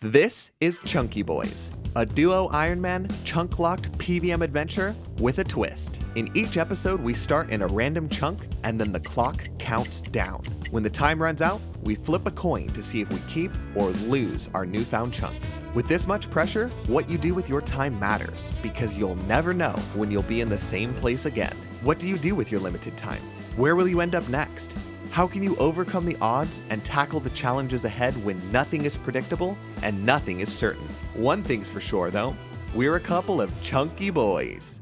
This is Chunky Boys, a duo-ironman, chunk-locked PVM adventure with a twist. In each episode, we start in a random chunk, and then the clock counts down. When the time runs out, we flip a coin to see if we keep or lose our newfound chunks. With this much pressure, what you do with your time matters, because you'll never know when you'll be in the same place again. What do you do with your limited time? Where will you end up next? How can you overcome the odds and tackle the challenges ahead when nothing is predictable and nothing is certain? One thing's for sure, though. We're a couple of chunky boys.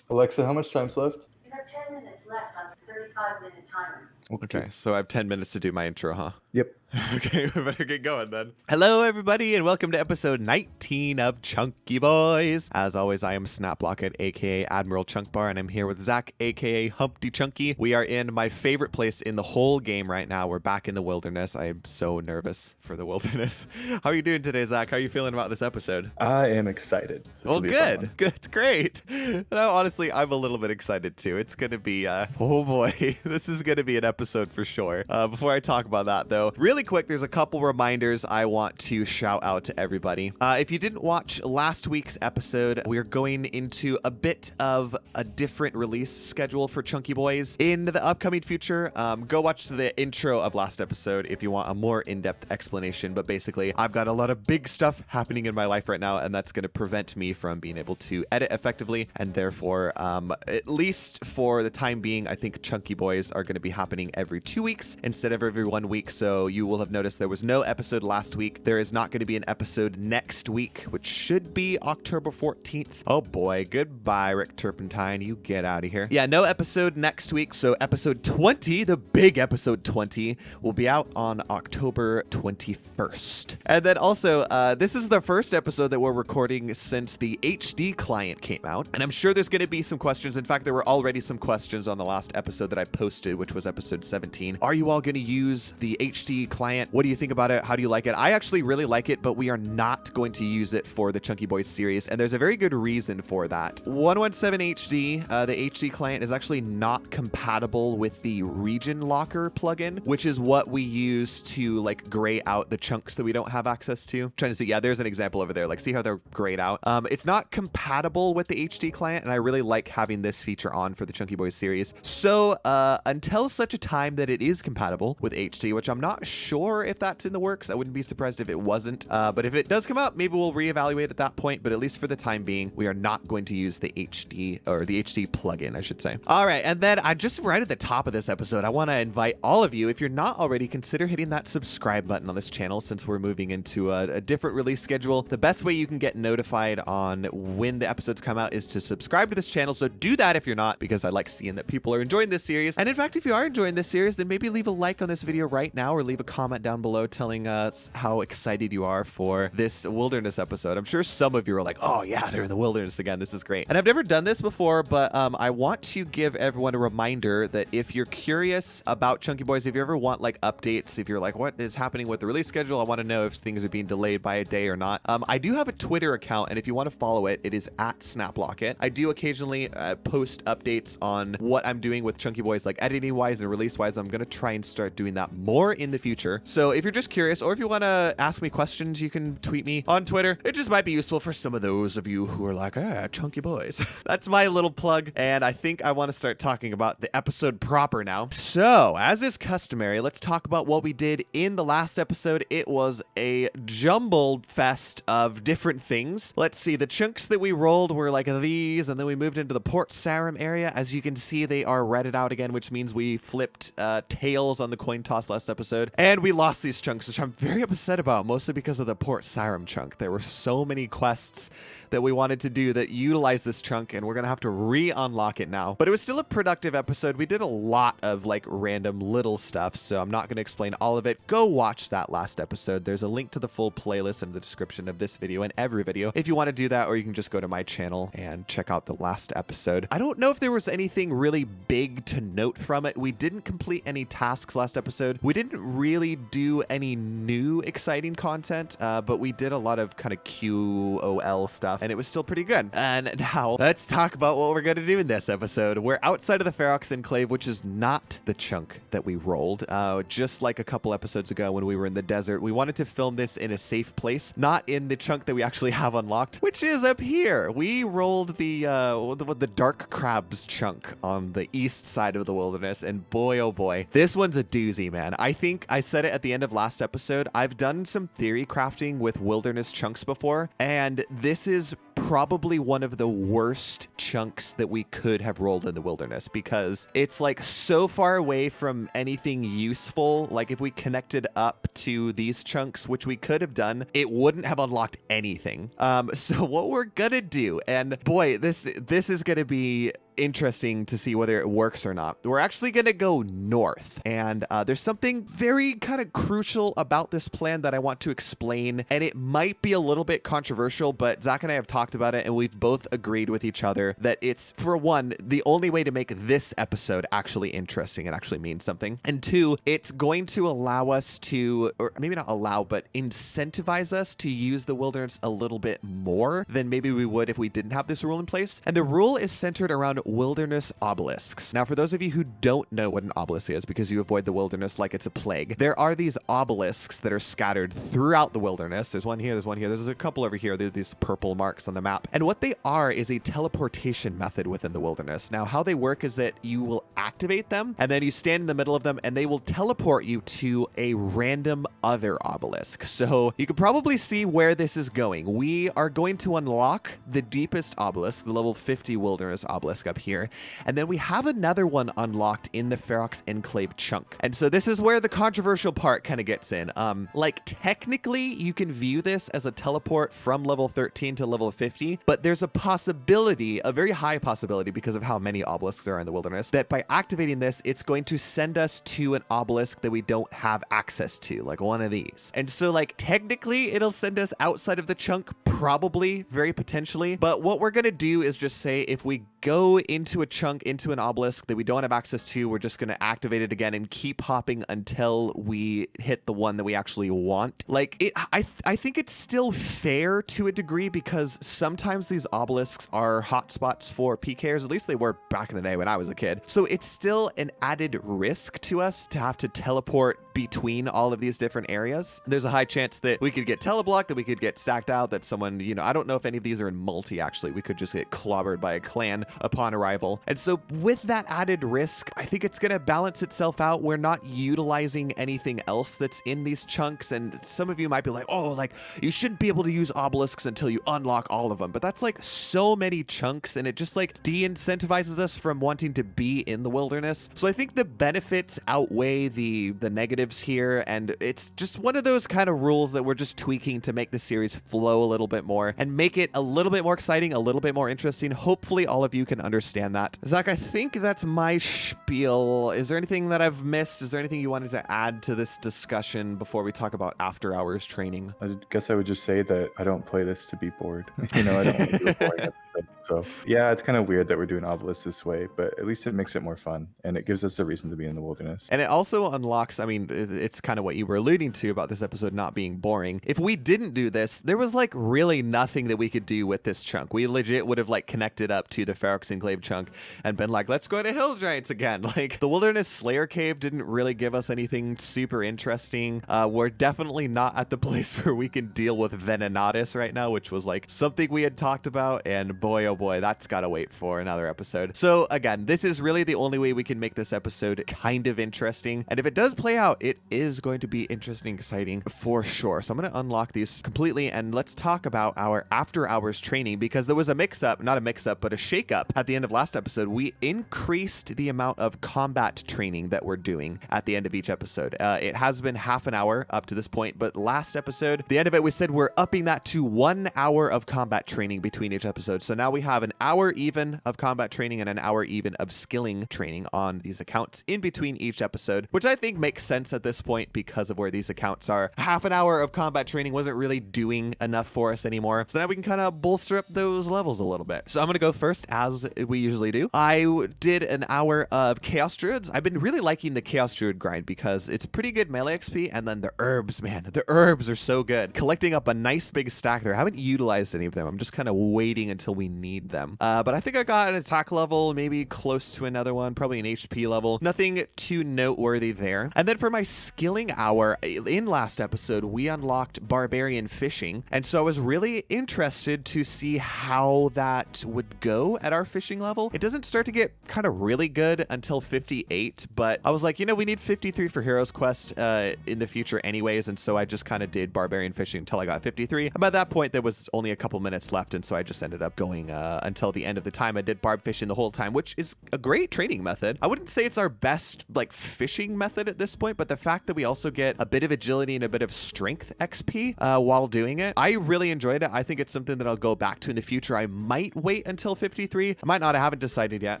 Alexa, how much time's left? You have 10 minutes left on the 35-minute timer. Okay, so I have 10 minutes to do my intro, huh? Yep. Okay, we better get going then. Hello, everybody, and welcome to episode 19 of Chunky Boys. As always, I am Snaplocket, aka Admiral Chunkbar, and I'm here with Zach, aka HumptyChunky. We are in my favorite place in the whole game right now. We're back in the wilderness. I am so nervous for the wilderness. How are you doing today, Zach? How are you feeling about this episode? I am excited. Well, good. Good. Great. No, honestly, I'm a little bit excited too. It's going to be, oh boy, this is going to be an episode for sure. Before I talk about that, though, really quick, there's a couple reminders I want to shout out to everybody. If you didn't watch last week's episode, we're going into a bit of a different release schedule for Chunky Boys in the upcoming future. Go watch the intro of last episode if you want a more in-depth explanation. But basically, I've got a lot of big stuff happening in my life right now, and that's going to prevent me from being able to edit effectively. And therefore, at least for the time being, I think Chunky Boys are going to be happening every 2 weeks instead of every 1 week. So you will have noticed there was no episode last week. There is not going to be an episode next week, which should be October 14th. Oh boy, goodbye, Rick Turpentine. You get out of here. Yeah, no episode next week. So episode 20, the big episode 20, will be out on October 21st. And then also, this is the first episode that we're recording since the HD client came out. And I'm sure there's going to be some questions. In fact, there were already some questions on the last episode that I posted, which was episode 17. Are you all going to use the HD client? What do you think about it? How do you like it? I actually really like it, but we are not going to use it for the Chunky Boys series, and there's a very good reason for that. 117 HD, the HD client is actually not compatible with the region locker plugin, which is what we use to like gray out the chunks that we don't have access to. Trying to see, yeah, there's an example over there. Like, see how they're grayed out? It's not compatible with the HD client, and I really like having this feature on for the Chunky Boys series. So until such a time that it is compatible with HD, which I'm not sure if that's in the works. I wouldn't be surprised if it wasn't. But if it does come out, maybe we'll reevaluate at that point. But at least for the time being, we are not going to use the HD or the HD plugin, I should say. All right. And then I just right at the top of this episode, I want to invite all of you, if you're not already, consider hitting that subscribe button on this channel since we're moving into a different release schedule. The best way you can get notified on when the episodes come out is to subscribe to this channel. So do that if you're not, because I like seeing that people are enjoying this series. And in fact, if you are enjoying this series, then maybe leave a like on this video right now or leave a comment down below telling us how excited you are for this wilderness episode. I'm sure some of you are like, oh yeah, they're in the wilderness again. This is great. And I've never done this before, but I want to give everyone a reminder that if you're curious about Chunky Boys, if you ever want like updates, if you're like, what is happening with the release schedule? I want to know if things are being delayed by a day or not. I do have a Twitter account, and if you want to follow it, it is at Snaplocket. I do occasionally post updates on what I'm doing with Chunky Boys, like editing wise and release wise. I'm going to try and start doing that more in the future. So if you're just curious, or if you want to ask me questions, you can tweet me on Twitter. It just might be useful for some of those of you who are like, Chunky Boys. That's my little plug, and I think I want to start talking about the episode proper now. So, as is customary, let's talk about what we did in the last episode. It was a jumbled fest of different things. Let's see, the chunks that we rolled were like these, and then we moved into the Port Sarum area. As you can see, they are redded out again, which means we flipped tails on the coin toss last episode, and we lost these chunks, which I'm very upset about, mostly because of the Port Sarum chunk. There were so many quests that we wanted to do that utilize this chunk, and we're gonna have to re-unlock it now. But it was still a productive episode. We did a lot of like random little stuff, so I'm not gonna explain all of it. Go watch that last episode. There's a link to the full playlist in the description of this video and every video if you want to do that, or you can just go to my channel and check out the last episode. I don't know if there was anything really big to note from it. We didn't complete any tasks last episode. We didn't really really do any new exciting content, but we did a lot of kind of QOL stuff, and it was still pretty good. And now let's talk about what we're going to do in this episode. We're outside of the Ferox Enclave, which is not the chunk that we rolled. Just like a couple episodes ago when we were in the desert, we wanted to film this in a safe place, not in the chunk that we actually have unlocked, which is up here. We rolled the Dark Crabs chunk on the east side of the wilderness, and boy, oh boy, this one's a doozy, man. I think I said it at the end of last episode. I've done some theory crafting with wilderness chunks before, and this is probably one of the worst chunks that we could have rolled in the wilderness, because it's like so far away from anything useful. Like if we connected up to these chunks, which we could have done, it wouldn't have unlocked anything. So what we're gonna do, and boy, this is gonna be interesting to see whether it works or not. We're actually going to go north, and there's something very kind of crucial about this plan that I want to explain, and it might be a little bit controversial, but Zach and I have talked about it, and we've both agreed with each other that it's, for one, the only way to make this episode actually interesting and actually mean something, and two, it's going to allow us to, or maybe not allow, but incentivize us to use the wilderness a little bit more than maybe we would if we didn't have this rule in place. And the rule is centered around wilderness obelisks. Now, for those of you who don't know what an obelisk is, because you avoid the wilderness like it's a plague, there are these obelisks that are scattered throughout the wilderness. There's one here, there's one here, there's a couple over here. There's these purple marks on the map. And what they are is a teleportation method within the wilderness. Now, how they work is that you will activate them, and then you stand in the middle of them, and they will teleport you to a random other obelisk. So you can probably see where this is going. We are going to unlock the deepest obelisk, the level 50 wilderness obelisk up here, and then we have another one unlocked in the Ferox Enclave chunk. And so this is where the controversial part kind of gets in. Like technically you can view this as a teleport from level 13 to level 50, but there's a possibility, a very high possibility, because of how many obelisks there are in the wilderness, that by activating this, it's going to send us to an obelisk that we don't have access to, like one of these. And so like technically it'll send us outside of the chunk, probably, very potentially, but what we're gonna do is just say if we go into a chunk, into an obelisk that we don't have access to, we're just going to activate it again and keep hopping until we hit the one that we actually want. Like it, I think it's still fair to a degree, because sometimes these obelisks are hotspots for PKers. At least they were back in the day when I was a kid. So it's still an added risk to us to have to teleport between all of these different areas. There's a high chance that we could get teleblocked, that we could get stacked out, that someone, you know, I don't know if any of these are in multi actually. We could just get clobbered by a clan upon arrival. And so with that added risk, I think it's going to balance itself out. We're not utilizing anything else that's in these chunks. And some of you might be like, oh, like you shouldn't be able to use obelisks until you unlock all of them. But that's like so many chunks, and it just like de-incentivizes us from wanting to be in the wilderness. So I think the benefits outweigh the negatives here. And it's just one of those kind of rules that we're just tweaking to make the series flow a little bit more and make it a little bit more exciting, a little bit more interesting. Hopefully all of you can understand that. Zach, I think that's my spiel. Is there anything that I've missed? Is there anything you wanted to add to this discussion before we talk about after hours training? I guess I would just say that I don't play this to be bored. You know, I don't want to do a boring episode. So yeah, it's kind of weird that we're doing obelisks this way, but at least it makes it more fun, and it gives us a reason to be in the wilderness. And it also unlocks, I mean, it's kind of what you were alluding to about this episode not being boring. If we didn't do this, there was like really nothing that we could do with this chunk. We legit would have like connected up to the Ferox Enclave chunk and been like, let's go to Hill Giants again. Like the Wilderness Slayer Cave didn't really give us anything super interesting. We're definitely not at the place where we can deal with Venenatus right now, which was like something we had talked about, and boy, oh boy, that's gotta wait for another episode. So again, this is really the only way we can make this episode kind of interesting. And if it does play out, it is going to be interesting, exciting for sure. So I'm going to unlock these completely, and let's talk about our after hours training, because there was a mix-up, not a mix-up, but a shake-up at the end of last episode. We increased the amount of combat training that we're doing at the end of each episode. It has been half an hour up to this point, but last episode, the end of it, we said we're upping that to 1 hour of combat training between each episode. So now we have an hour even of combat training and an hour even of skilling training on these accounts in between each episode, which I think makes sense at this point because of where these accounts are. Half an hour of combat training wasn't really doing enough for us anymore. So now we can kind of bolster up those levels a little bit. So I'm going to go first as as we usually do. I did an hour of Chaos Druids. I've been really liking the Chaos Druid grind because it's pretty good melee XP, and then the herbs, man. The herbs are so good. Collecting up a nice big stack there. I haven't utilized any of them. I'm just kind of waiting until we need them. But I think I got an attack level, maybe close to another one, probably an HP level. Nothing too noteworthy there. And then for my skilling hour, in last episode, we unlocked Barbarian Fishing. And so I was really interested to see how that would go at our fishing level. It doesn't start to get kind of really good until 58, but I was like, you know, we need 53 for Heroes Quest in the future anyways, and so I just kind of did Barbarian Fishing until I got 53. And by that point, there was only a couple minutes left, and so I just ended up going until the end of the time. I did barb fishing the whole time, which is a great training method. I wouldn't say it's our best like fishing method at this point, but the fact that we also get a bit of agility and a bit of strength XP while doing it, I really enjoyed it. I think it's something that I'll go back to in the future. I might wait until 53. I might not. I haven't decided yet.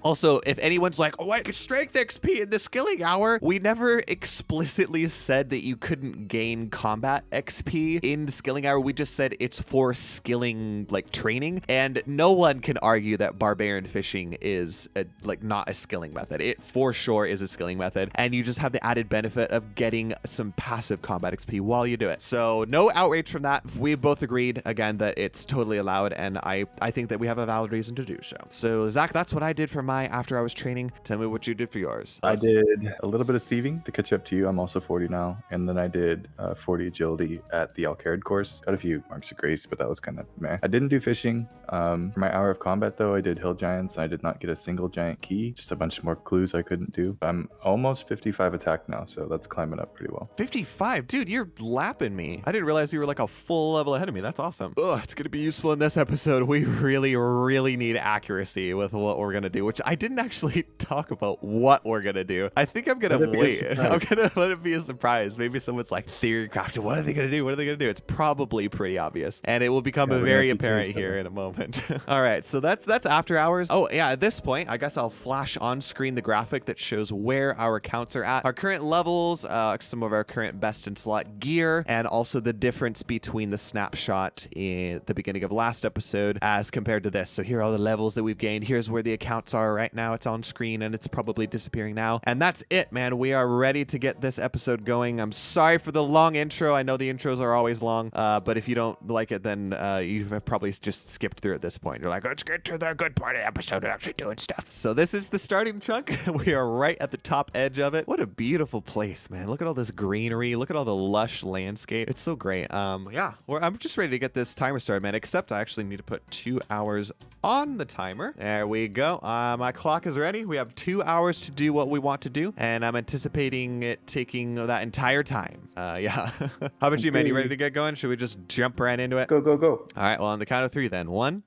Also, if anyone's like, oh, I get strength XP in the skilling hour, we never explicitly said that you couldn't gain combat XP in the skilling hour. We just said it's for skilling like training, and no one can argue that Barbarian Fishing is like not a skilling method. It for sure is a skilling method, and you just have the added benefit of getting some passive combat XP while you do it. So no outrage from that. We both agreed again that it's totally allowed, and I think that we have a valid reason to do so. So Zach, that's what I did for my after hours training. Tell me what you did for yours. I did a little bit of thieving to catch up to you. I'm also 40 now, and then I did 40 agility at the Alcarid course. Got a few marks of grace, but that was kind of meh. I didn't do fishing. For my hour of combat though, I did hill giants. I did not get a single giant key, just a bunch more clues I couldn't do. I'm almost 55 attack now, so that's climbing up pretty well. 55? Dude, you're lapping me. I didn't realize you were like a full level ahead of me. That's awesome. Ugh, it's going to be useful in this episode. We really need accuracy with what we're going to do, which I didn't actually talk about what we're going to do. I think I'm going to wait. I'm going to let it be a surprise. Maybe someone's like, theory crafted. What are they going to do? What are they going to do? It's probably pretty obvious, and it will become very apparent here in a moment. All right, so that's after hours. Oh yeah, at this point, I guess I'll flash on screen the graphic that shows where our accounts are at, our current levels, some of our current best in slot gear, and also the difference between the snapshot in the beginning of last episode as compared to this. So here are all the levels that we've gained. Here's where the accounts are right now. It's on screen and it's probably disappearing now. And that's it, man. We are ready to get this episode going. I'm sorry for the long intro. I know the intros are always long, but if you don't like it, then you've probably just skipped through at this point. You're like, let's get to the good part of the episode, actually doing stuff. So this is the starting chunk. We are right at the top edge of it. What a beautiful place, man. Look at all this greenery. Look at all the lush landscape. It's so great. Yeah, I'm just ready to get this timer started, man, except I actually need to put 2 hours on the timer. There we go. My clock is ready. We have 2 hours to do what we want to do, and I'm anticipating it taking that entire time. Yeah. How about you, man? You ready to get going? Should we just jump right into it? Go, go, go. All right, well, on the count of 3 then. 1,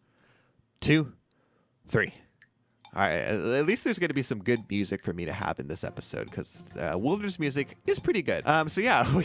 2, 3. All right, at least there's going to be some good music for me to have in this episode, because wilderness music is pretty good. So yeah,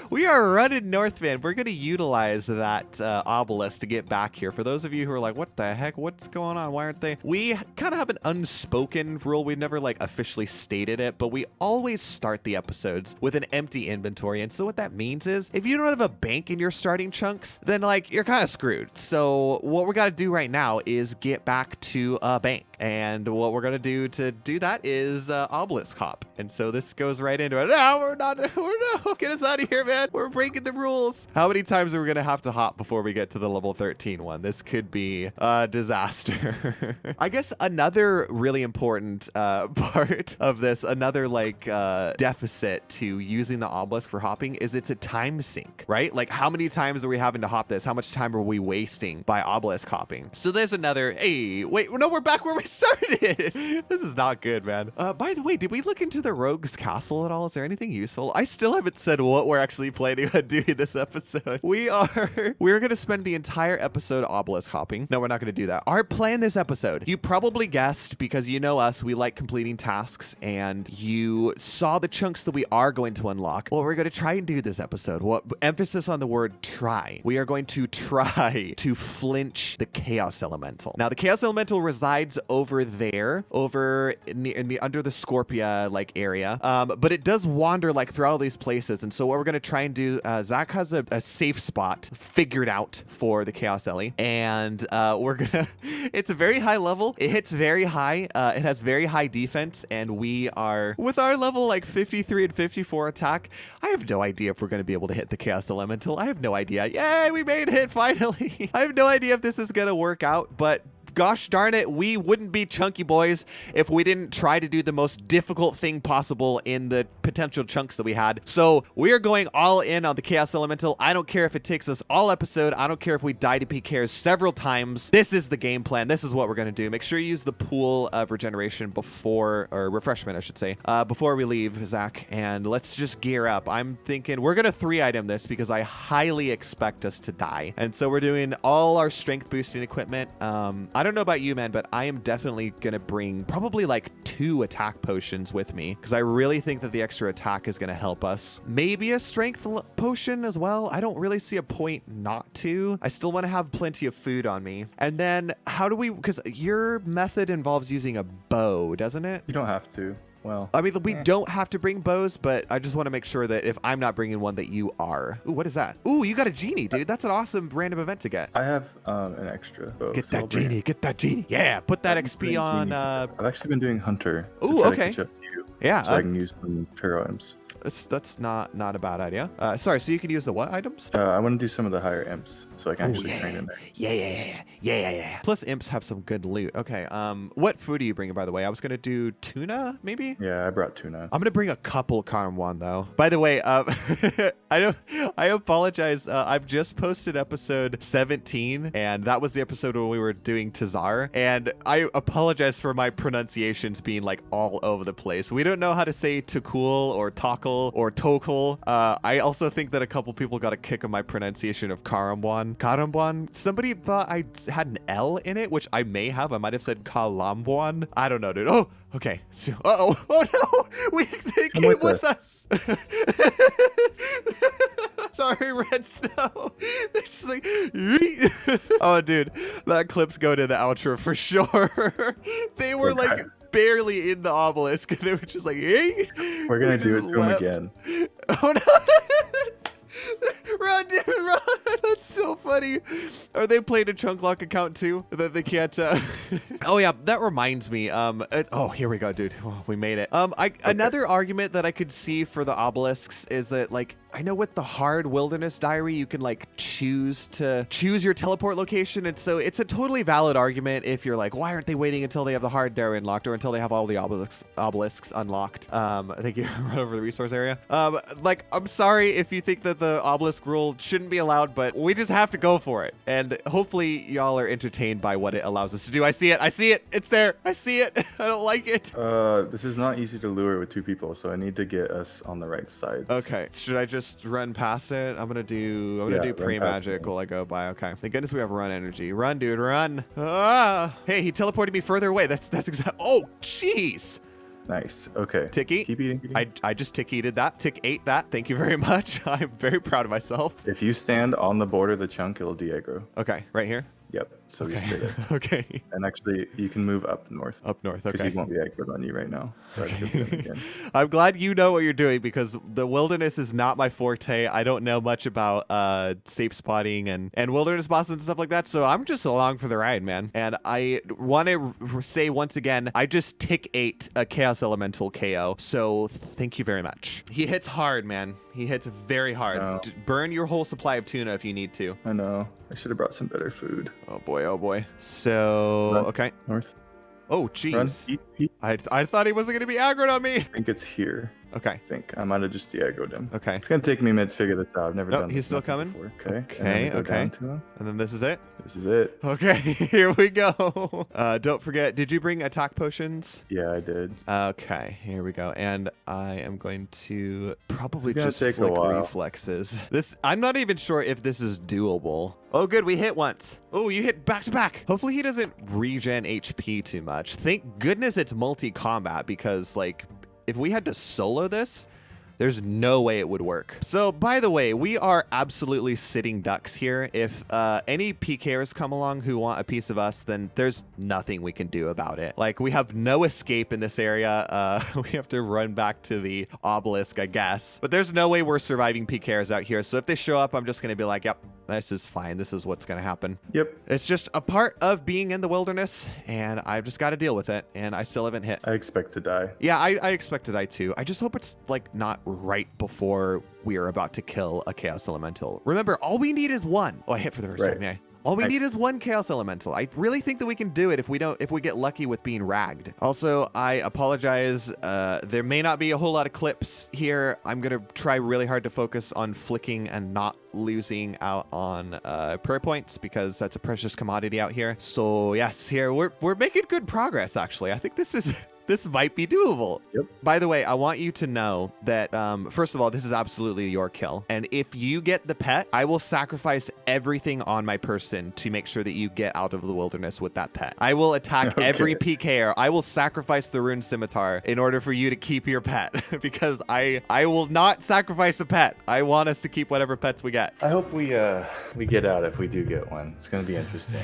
we are running north, man. We're going to utilize that obelisk to get back here. For those of you who are like, what the heck? What's going on? Why aren't they? We kind of have an unspoken rule. We've never like officially stated it, but we always start the episodes with an empty inventory. And so what that means is if you don't have a bank in your starting chunks, then like you're kind of screwed. So what we got to do right now is get back to a bank. And what we're going to do that is obelisk hop. And so this goes right into it. No, we're not. Get us out of here, man. We're breaking the rules. How many times are we going to have to hop before we get to the level 13 one? This could be a disaster. I guess another really important part of this, another like deficit to using the obelisk for hopping is it's a time sink, right? Like how many times are we having to hop this? How much time are we wasting by obelisk hopping? So there's another, hey, wait, no, we're back where we started. This is not good, man. By the way, did we look into the rogue's castle at all? Is there anything useful? I still haven't said what we're actually planning on doing this episode. We're going to spend the entire episode obelisk hopping. No, we're not going to do that. Our plan this episode, you probably guessed, because you know us, we like completing tasks, and you saw the chunks that we are going to unlock. What we're going to try and do this episode, what emphasis on the word try. We are going to try to flinch the chaos elemental. Now, the chaos elemental resides over over there, over in the under the Scorpia like area. But it does wander like throughout all these places. And so what we're gonna try and do, Zach has a safe spot figured out for the Chaos Ellie, and we're gonna. It's a very high level. It hits very high. It has very high defense, and we are with our level like 53 and 54 attack. I have no idea if we're gonna be able to hit the Chaos Elemental. I have no idea. Yay, we made it finally. I have no idea if this is gonna work out, but gosh darn it, we wouldn't be chunky boys if we didn't try to do the most difficult thing possible in the potential chunks that we had. So we are going all in on the Chaos Elemental. I don't care if it takes us all episode. I don't care if we die to PKers several times. This is the game plan. This is what we're going to do. Make sure you use the pool of regeneration before, or refreshment, I should say, before we leave, Zach. And let's just gear up. I'm thinking we're going to 3-item this because I highly expect us to die. And so we're doing all our strength boosting equipment. I don't know about you, man, but I am definitely gonna bring probably like 2 attack potions with me because I really think that the extra attack is gonna help us. Maybe a strength potion as well. I don't really see a point not to. I still want to have plenty of food on me. And then how do we, because your method involves using a bow, doesn't it? You don't have to. Well, I mean, we don't have to bring bows, but I just want to make sure that if I'm not bringing one, that you are. Ooh, what is that? Ooh, you got a genie, dude. That's an awesome random event to get. I have an extra bow. Get so that I'll bring genie. it. Get that genie. Yeah, put that XP on. I've actually been doing hunter. to Ooh, try to okay. catch up to you, Yeah, so I can use some hero items. that's not a bad idea. Sorry, so you can use the what items? I want to do some of the higher imps, so I can actually train in there. Yeah. Plus imps have some good loot. Okay. What food are you bringing, by the way? I was gonna do tuna, maybe. Yeah, I brought tuna. I'm gonna bring a couple Karmwan though. By the way, I apologize. I've just posted episode 17, and that was the episode when we were doing Tazar. And I apologize for my pronunciations being like all over the place. We don't know how to say Tukul or Takal or Tokul. I also think that a couple people got a kick of my pronunciation of Karambuan. Karambuan. Somebody thought I had an L in it, which I may have. I might have said Kalambuan. I don't know, dude. Oh, okay. So, oh no, they came with us. Sorry, Red Snow. They're just like, oh, dude, that clip's going to the outro for sure. They were like barely in the obelisk, and they were just like, hey. We're gonna do it to him again. Oh no. Run, dude, run. That's so funny. Are they playing a chunk lock account too? That they can't. Oh yeah, that reminds me. Oh, here we go, dude. Oh, we made it. Another argument that I could see for the obelisks is that, like, I know with the hard wilderness diary, you can like choose your teleport location, and so it's a totally valid argument if you're like, why aren't they waiting until they have the hard diary unlocked or until they have all the obelisks unlocked? I think you run over the resource area. Like, I'm sorry if you think that the obelisk rule shouldn't be allowed, but we just have to go for it. And hopefully y'all are entertained by what it allows us to do. I see it. It's there. I see it. I don't like it. This is not easy to lure with 2 people, so I need to get us on the right side. Okay. Should I just run past it? I'm gonna do pre-magic while I go by. Okay. Thank goodness we have run energy. Run, dude, run. Ah. Hey, he teleported me further away. That's exact. Oh, jeez. Nice. Okay. Tick eat. Keep eating. I just tick eated that. Tick ate that. Thank you very much. I'm very proud of myself. If you stand on the border of the chunk, it'll de-aggro. Okay, right here. Yep. So Okay. just stay there. Okay. And actually, you can move up north. Up north. Because Okay. he won't be aggroed on you right now. So I have to go again. I'm glad you know what you're doing because the wilderness is not my forte. I don't know much about safe spotting and wilderness bosses and stuff like that. So I'm just along for the ride, man. And I want to say once again, I just tick ate a Chaos Elemental KO. So thank you very much. He hits hard, man. He hits very hard. No. Burn your whole supply of tuna if you need to. I know. I should have brought some better food. Oh boy, oh boy. So, Run. okay. North. Oh, Run. jeez. Eat. I thought he wasn't going to be aggroed on me. I think it's here. Okay. I think I might have just de-aggroed him. Okay. It's gonna take me a minute to figure this out. I've never No, done he's this still method coming? before. Okay. Okay, And then we go okay. down to him. And then this is it? This is it. Okay, here we go. Don't forget, did you bring attack potions? Yeah, I did. Okay, here we go. And I am going to probably It's gonna just take a flick while. reflexes. I'm not even sure if this is doable. Oh, good, we hit once. Oh, you hit back to back. Hopefully he doesn't regen HP too much. Thank goodness it's multi-combat because, like, if we had to solo this, There's no way it would work. So, by the way, we are absolutely sitting ducks here. If any PKers come along who want a piece of us, then there's nothing we can do about it. Like, we have no escape in this area. We have to run back to the obelisk, I guess. But there's no way we're surviving PKers out here. So if they show up, I'm just going to be like, yep, this is fine. This is what's going to happen. Yep. It's just a part of being in the wilderness, and I've just got to deal with it, and I still haven't hit. I expect to die. Yeah, I expect to die too. I just hope it's like not right before we are about to kill a Chaos Elemental. Remember, all we need is one. Oh, I hit for the first time, yeah. All we need is one Chaos Elemental. I really think that we can do it if we get lucky with being ragged. Also, I apologize. There may not be a whole lot of clips here. I'm gonna try really hard to focus on flicking and not losing out on prayer points because that's a precious commodity out here. So yes, here we're making good progress actually. I think this might be doable. Yep. By the way, I want you to know that, first of all, this is absolutely your kill. And if you get the pet, I will sacrifice everything on my person to make sure that you get out of the wilderness with that pet. I will attack every PKer. I will sacrifice the rune scimitar in order for you to keep your pet because I will not sacrifice a pet. I want us to keep whatever pets we get. I hope we get out if we do get one. It's going to be interesting.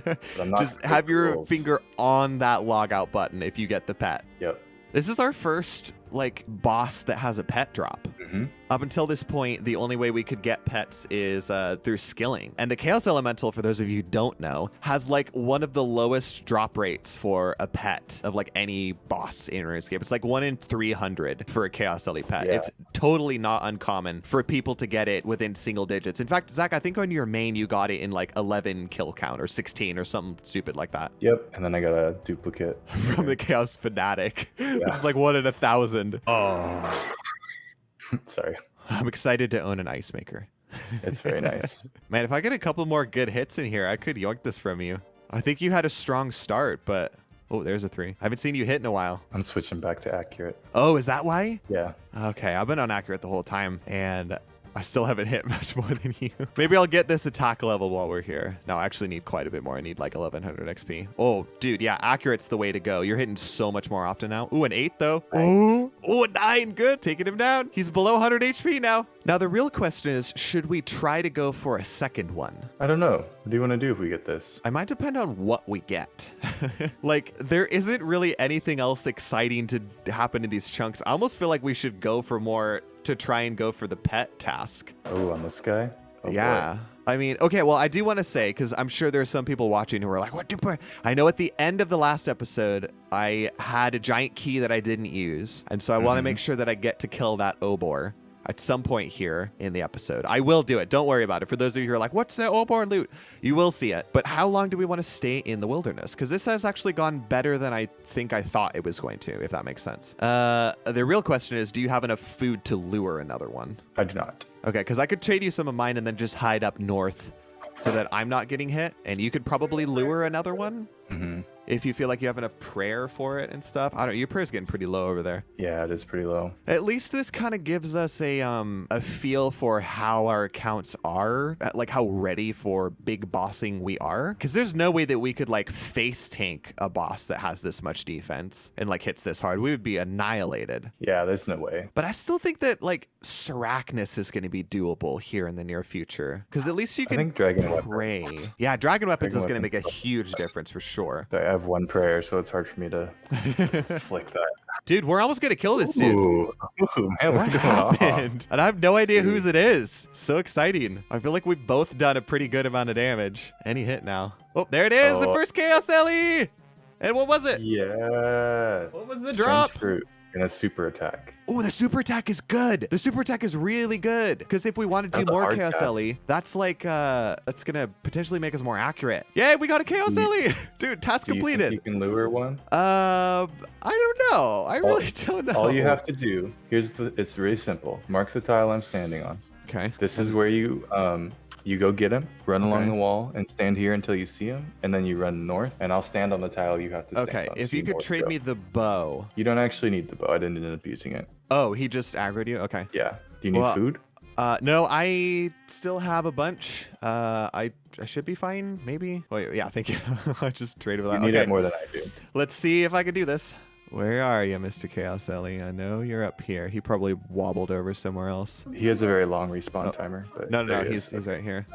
But I'm not Just have your rules. finger on that log out button if you get the pet. Yep. This is our first like boss that has a pet drop. Mm-hmm. Up until this point, the only way we could get pets is through skilling. And the Chaos Elemental, for those of you who don't know, has like one of the lowest drop rates for a pet of like any boss in RuneScape. It's like 1 in 300 for a Chaos Elite pet. Yeah. It's totally not uncommon for people to get it within single digits. In fact, Zach, I think on your main, you got it in like 11 kill count or 16 or something stupid like that. Yep. And then I got a duplicate From the Chaos Fanatic, which is like 1 in 1,000. Oh. Sorry. I'm excited to own an ice maker. It's very nice. Man, if I get a couple more good hits in here, I could yoink this from you. I think you had a strong start, but... Oh, there's a 3. I haven't seen you hit in a while. I'm switching back to accurate. Oh, is that why? Yeah. Okay, I've been on accurate the whole time, and I still haven't hit much more than you. Maybe I'll get this attack level while we're here. No, I actually need quite a bit more. I need like 1100 XP. Oh, dude, yeah, accurate's the way to go. You're hitting so much more often now. Ooh, an 8 though. Nice. Oh, a 9. Good. Taking him down. He's below 100 HP now. Now, the real question is, should we try to go for a second one? I don't know. What do you want to do if we get this? I might depend on what we get. Like, there isn't really anything else exciting to happen in these chunks. I almost feel like we should go for more to try and go for the pet task. Oh, on this guy? Oh, yeah. boy. I mean, okay, well, I do want to say, because I'm sure there are some people watching who are like, what do I know at the end of the last episode, I had a giant key that I didn't use. And so I want to make sure that I get to kill that Obor at some point here in the episode. I will do it. Don't worry about it. For those of you who are like, what's the Obor loot? You will see it. But how long do we want to stay in the wilderness? Because this has actually gone better than I think I thought it was going to, if that makes sense. The real question is, do you have enough food to lure another one? I do not. Okay, because I could trade you some of mine and then just hide up north so that I'm not getting hit. And you could probably lure another one if you feel like you have enough prayer for it and stuff. I don't know. Your prayer's getting pretty low over there. Yeah, it is pretty low. At least this kind of gives us a feel for how our accounts are, like how ready for big bossing we are. Because there's no way that we could like face tank a boss that has this much defense and like hits this hard. We would be annihilated. Yeah, there's no way. But I still think that like Syrachnus is going to be doable here in the near future. Because at least you I can think Dragon Weapon. pray. Yeah, Dragon Weapons is going to make a Weapons. huge difference for sure. I have one prayer, so it's hard for me to flick that. Dude, we're almost going to kill this dude. Ooh, man, What we're doing off. happened? And I have no idea whose it is. So exciting. I feel like we've both done a pretty good amount of damage. Any hit now. Oh, there it is. The Oh. first Chaos Ellie. And what was it? Yeah. What was the Strange drop? fruit and a super attack. Oh, the super attack is good. The super attack is really good. Because if we want to do That's a more hard Chaos task. Ellie, that's like, that's going to potentially make us more accurate. Yay, we got a Chaos Do you- Ellie. Dude, task Do you think completed. you can lure one? I don't know. I really don't know. All you have to do, it's really simple. Mark the tile I'm standing on. Okay. This is where you go get him, run along Okay. the wall, and stand here until you see him, and then you run north, and I'll stand on the tile you have to stand Okay, on. if so you could both trade go. me the bow. You don't actually need the bow. I didn't end up using it. Oh, he just aggroed you? Okay. Yeah. Do you need Well, food? No, I still have a bunch. I should be fine, maybe. Wait, yeah, thank you. I just traded with You that. need Okay, it more than I do. let's see if I can do this. Where are you, Mr. Chaos Ellie? I know you're up here. He probably wobbled over somewhere else. He has a very long respawn timer. But No, there he he's is. right here.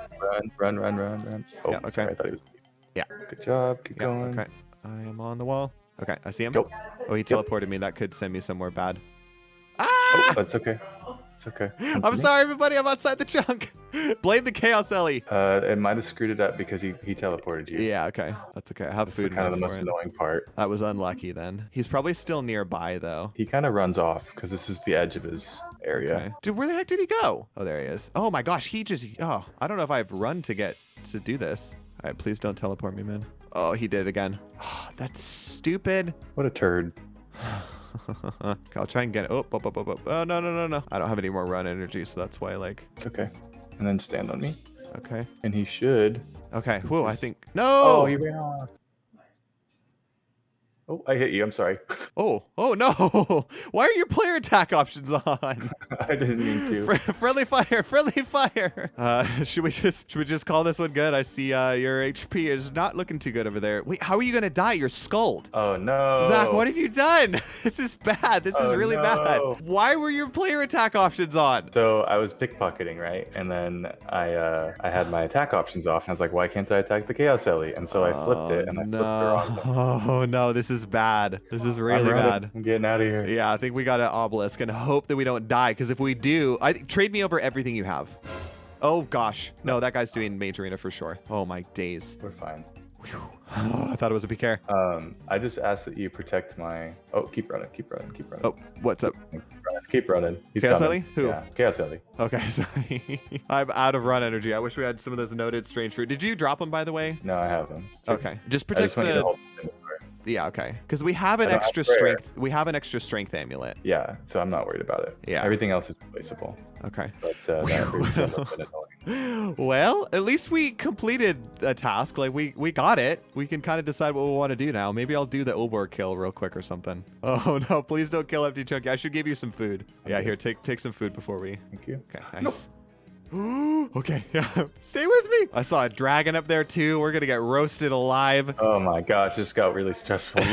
Run. Oh, Yeah, okay. sorry, I thought he was. Yeah. Good job. Keep Yeah, going. okay. I am on the wall. Okay, I see him. Go. Oh, he teleported me. That could send me somewhere bad. Oh, Ah! that's okay. It's okay. I'm sorry, everybody. I'm outside the chunk. Blame the Chaos Ellie. It might have screwed it up because he teleported you. Yeah, okay. That's okay. I have That's food kind of the enough most for it. annoying part. That was unlucky then. He's probably still nearby, though. He kind of runs off because this is the edge of his area. Okay. Dude, where the heck did he go? Oh, there he is. Oh my gosh, he just... Oh, I don't know if I've run to get to do this. All right, please don't teleport me, man. Oh, he did it again. Oh, that's stupid. What a turd. I'll try and get it. Oh, no. I don't have any more run energy, so that's why, like... It's okay. And then stand on me. Okay. And he should. Okay. Whoa, I think... No! Oh, he ran off. Oh, I hit you. I'm sorry. Oh no! Why are your player attack options on? I didn't mean to. Friendly fire! Should we just call this one good? I see your HP is not looking too good over there. Wait, how are you gonna die? You're skulled. Oh no. Zach, what have you done? This is bad. This is really bad. no. Why were your player attack options on? So I was pickpocketing, right? And then I had my attack options off, and I was like, why can't I attack the Chaos Ellie? And so I flipped it, and I flipped the wrong one. Oh no, this is bad. This is really bad. I'm getting out of here. Yeah, I think we got an obelisk and hope that we don't die, because if we do, trade me over everything you have. Oh gosh. No, that guy's doing Mage Arena for sure. Oh my days. We're fine. Oh, I thought it was a PKer. I just asked that you protect my... Oh, keep running. Oh, what's up? Keep running. He's Chaos coming. Ellie? Who? Yeah, Chaos Ellie. Okay, sorry. I'm out of run energy. I wish we had some of those noted strange fruit. Did you drop them, by the way? No, I have him. Okay. Just I protect just want you to the... hold the inventory. Yeah, okay. Because we have an I don't have extra prayer. strength. We have an extra strength amulet. Yeah, so I'm not worried about it. Yeah. Everything else is replaceable. Okay. But that is a little bit annoying. Well, at least we completed a task. Like we got it. We can kind of decide what we want to do now. Maybe I'll do the Obor kill real quick or something. Oh no, please don't kill HumptyChunky. I should give you some food. Yeah, here, take some food before we... Thank you. Okay, nice. Okay, yeah. Stay with me. I saw a dragon up there too. We're gonna get roasted alive. Oh my gosh, this got really stressful.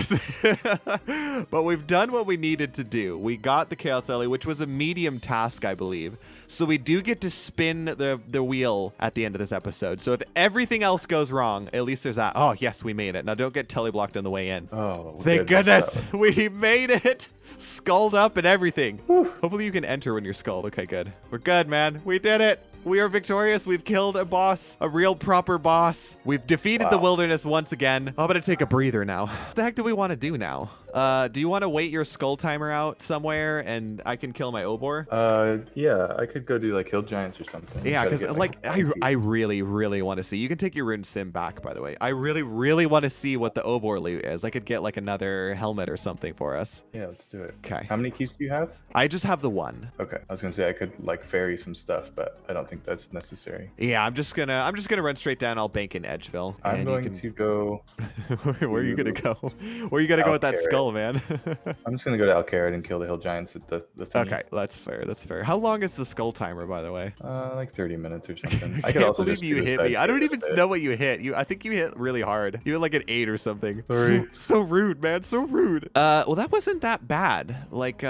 But we've done what we needed to do. We got the Chaos Ellie, which was a medium task, I believe. So we do get to spin the wheel at the end of this episode. So if everything else goes wrong, at least there's that. Oh, yes, we made it. Now don't get teleblocked on the way in. Oh, thank goodness. We made it. Skulled up and everything. Whew. Hopefully you can enter when you're skulled. Okay, good. We're good, man. We did it. We are victorious. We've killed a boss, a real proper boss. We've defeated the wilderness once again. I'm gonna take a breather now. What the heck do we want to do now? Do you want to wait your skull timer out somewhere and I can kill my Obor? Yeah, I could go do like hill giants or something. Yeah, Try to because get, I really want to see. You can take your rune sim back, by the way. I really want to see what the Obor loot is. I could get like another helmet or something for us. Yeah, let's do it. Okay. How many keys do you have? I just have the one. Okay, I was gonna say I could like ferry some stuff, but I don't think that's necessary. Yeah, I'm just gonna run straight down. I'll bank in Edgeville. I'm and going to go. Where are you gonna go? Where are you gonna go with that skull, man? I'm just gonna go to Alcarid and kill the hill giants at the thingy. Okay, that's fair. That's fair. How long is the skull timer, by the way? Like 30 minutes or something. I can't believe you hit me. I don't even know what you hit. I think you hit really hard. You hit like an 8 or something. Sorry. So rude, man. So rude. Well, that wasn't that bad. Like,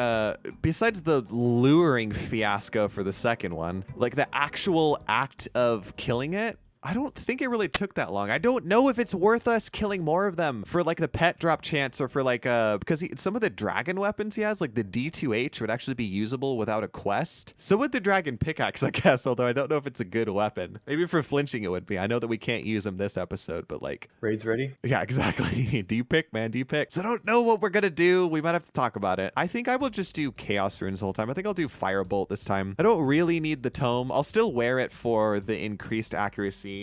besides the luring fiasco for the second one, like the actual act of killing it, I don't think it really took that long. I don't know if it's worth us killing more of them for like the pet drop chance or for like because some of the dragon weapons he has, like the D2H, would actually be usable without a quest. So would the dragon pickaxe, I guess, although I don't know if it's a good weapon. Maybe for flinching it would be. I know that we can't use them this episode, but like... Raid's ready? Yeah, exactly. Do you pick, man? Do you pick? So I don't know what we're gonna do. We might have to talk about it. I think I will just do chaos runes the whole time. I think I'll do firebolt this time. I don't really need the tome. I'll still wear it for the increased accuracy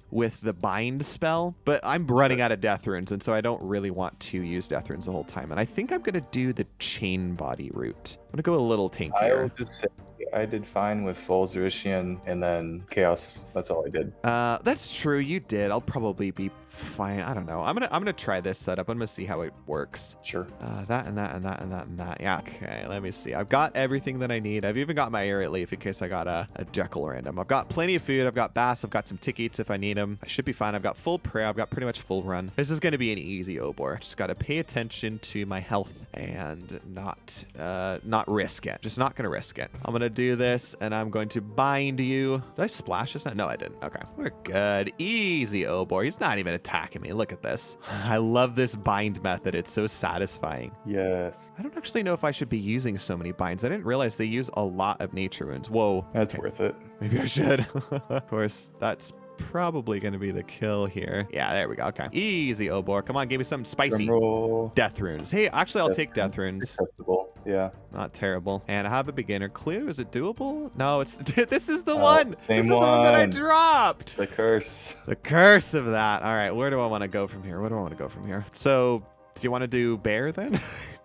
with the bind spell, but I'm running out of death runes, and so I don't really want to use death runes the whole time. And I think I'm gonna do the chain body route. I'm gonna go a little I will tankier. just say I did fine with full Zerishian and then Chaos. That's all I did. That's true. You did. I'll probably be fine. I don't know. I'm gonna try this setup. I'm gonna see how it works. Sure. That and that and that and that and that. Yeah. Okay. Let me see. I've got everything that I need. I've even got my Aerate Leaf in case I got a Jekyll random. I've got plenty of food. I've got bass. I've got some tickets if I need them. I should be fine. I've got full prayer. I've got pretty much full run. This is gonna be an easy Obor. Just gotta pay attention to my health and not risk it. Just not gonna risk it. I'm gonna do this and I'm going to bind you. Did I splash this? No, I didn't. Okay. We're good. Easy Obor. He's not even attacking me. Look at this. I love this bind method. It's so satisfying. Yes. I don't actually know if I should be using so many binds. I didn't realize they use a lot of nature runes. Whoa. That's worth it. Maybe I should. Of course, that's probably going to be the kill here. Yeah, there we go. Okay. Easy, Obor. Come on, give me something spicy. Drumroll. Death runes. Hey, actually, I'll take death runes. Acceptable. Yeah. Not terrible. And I have a beginner clue. Is it doable? No, it's this is the one. Same This is the one that I one. dropped. The curse. The curse of that. All right, where do I want to go from here? Where do I want to go from here? So, do you want to do bear then?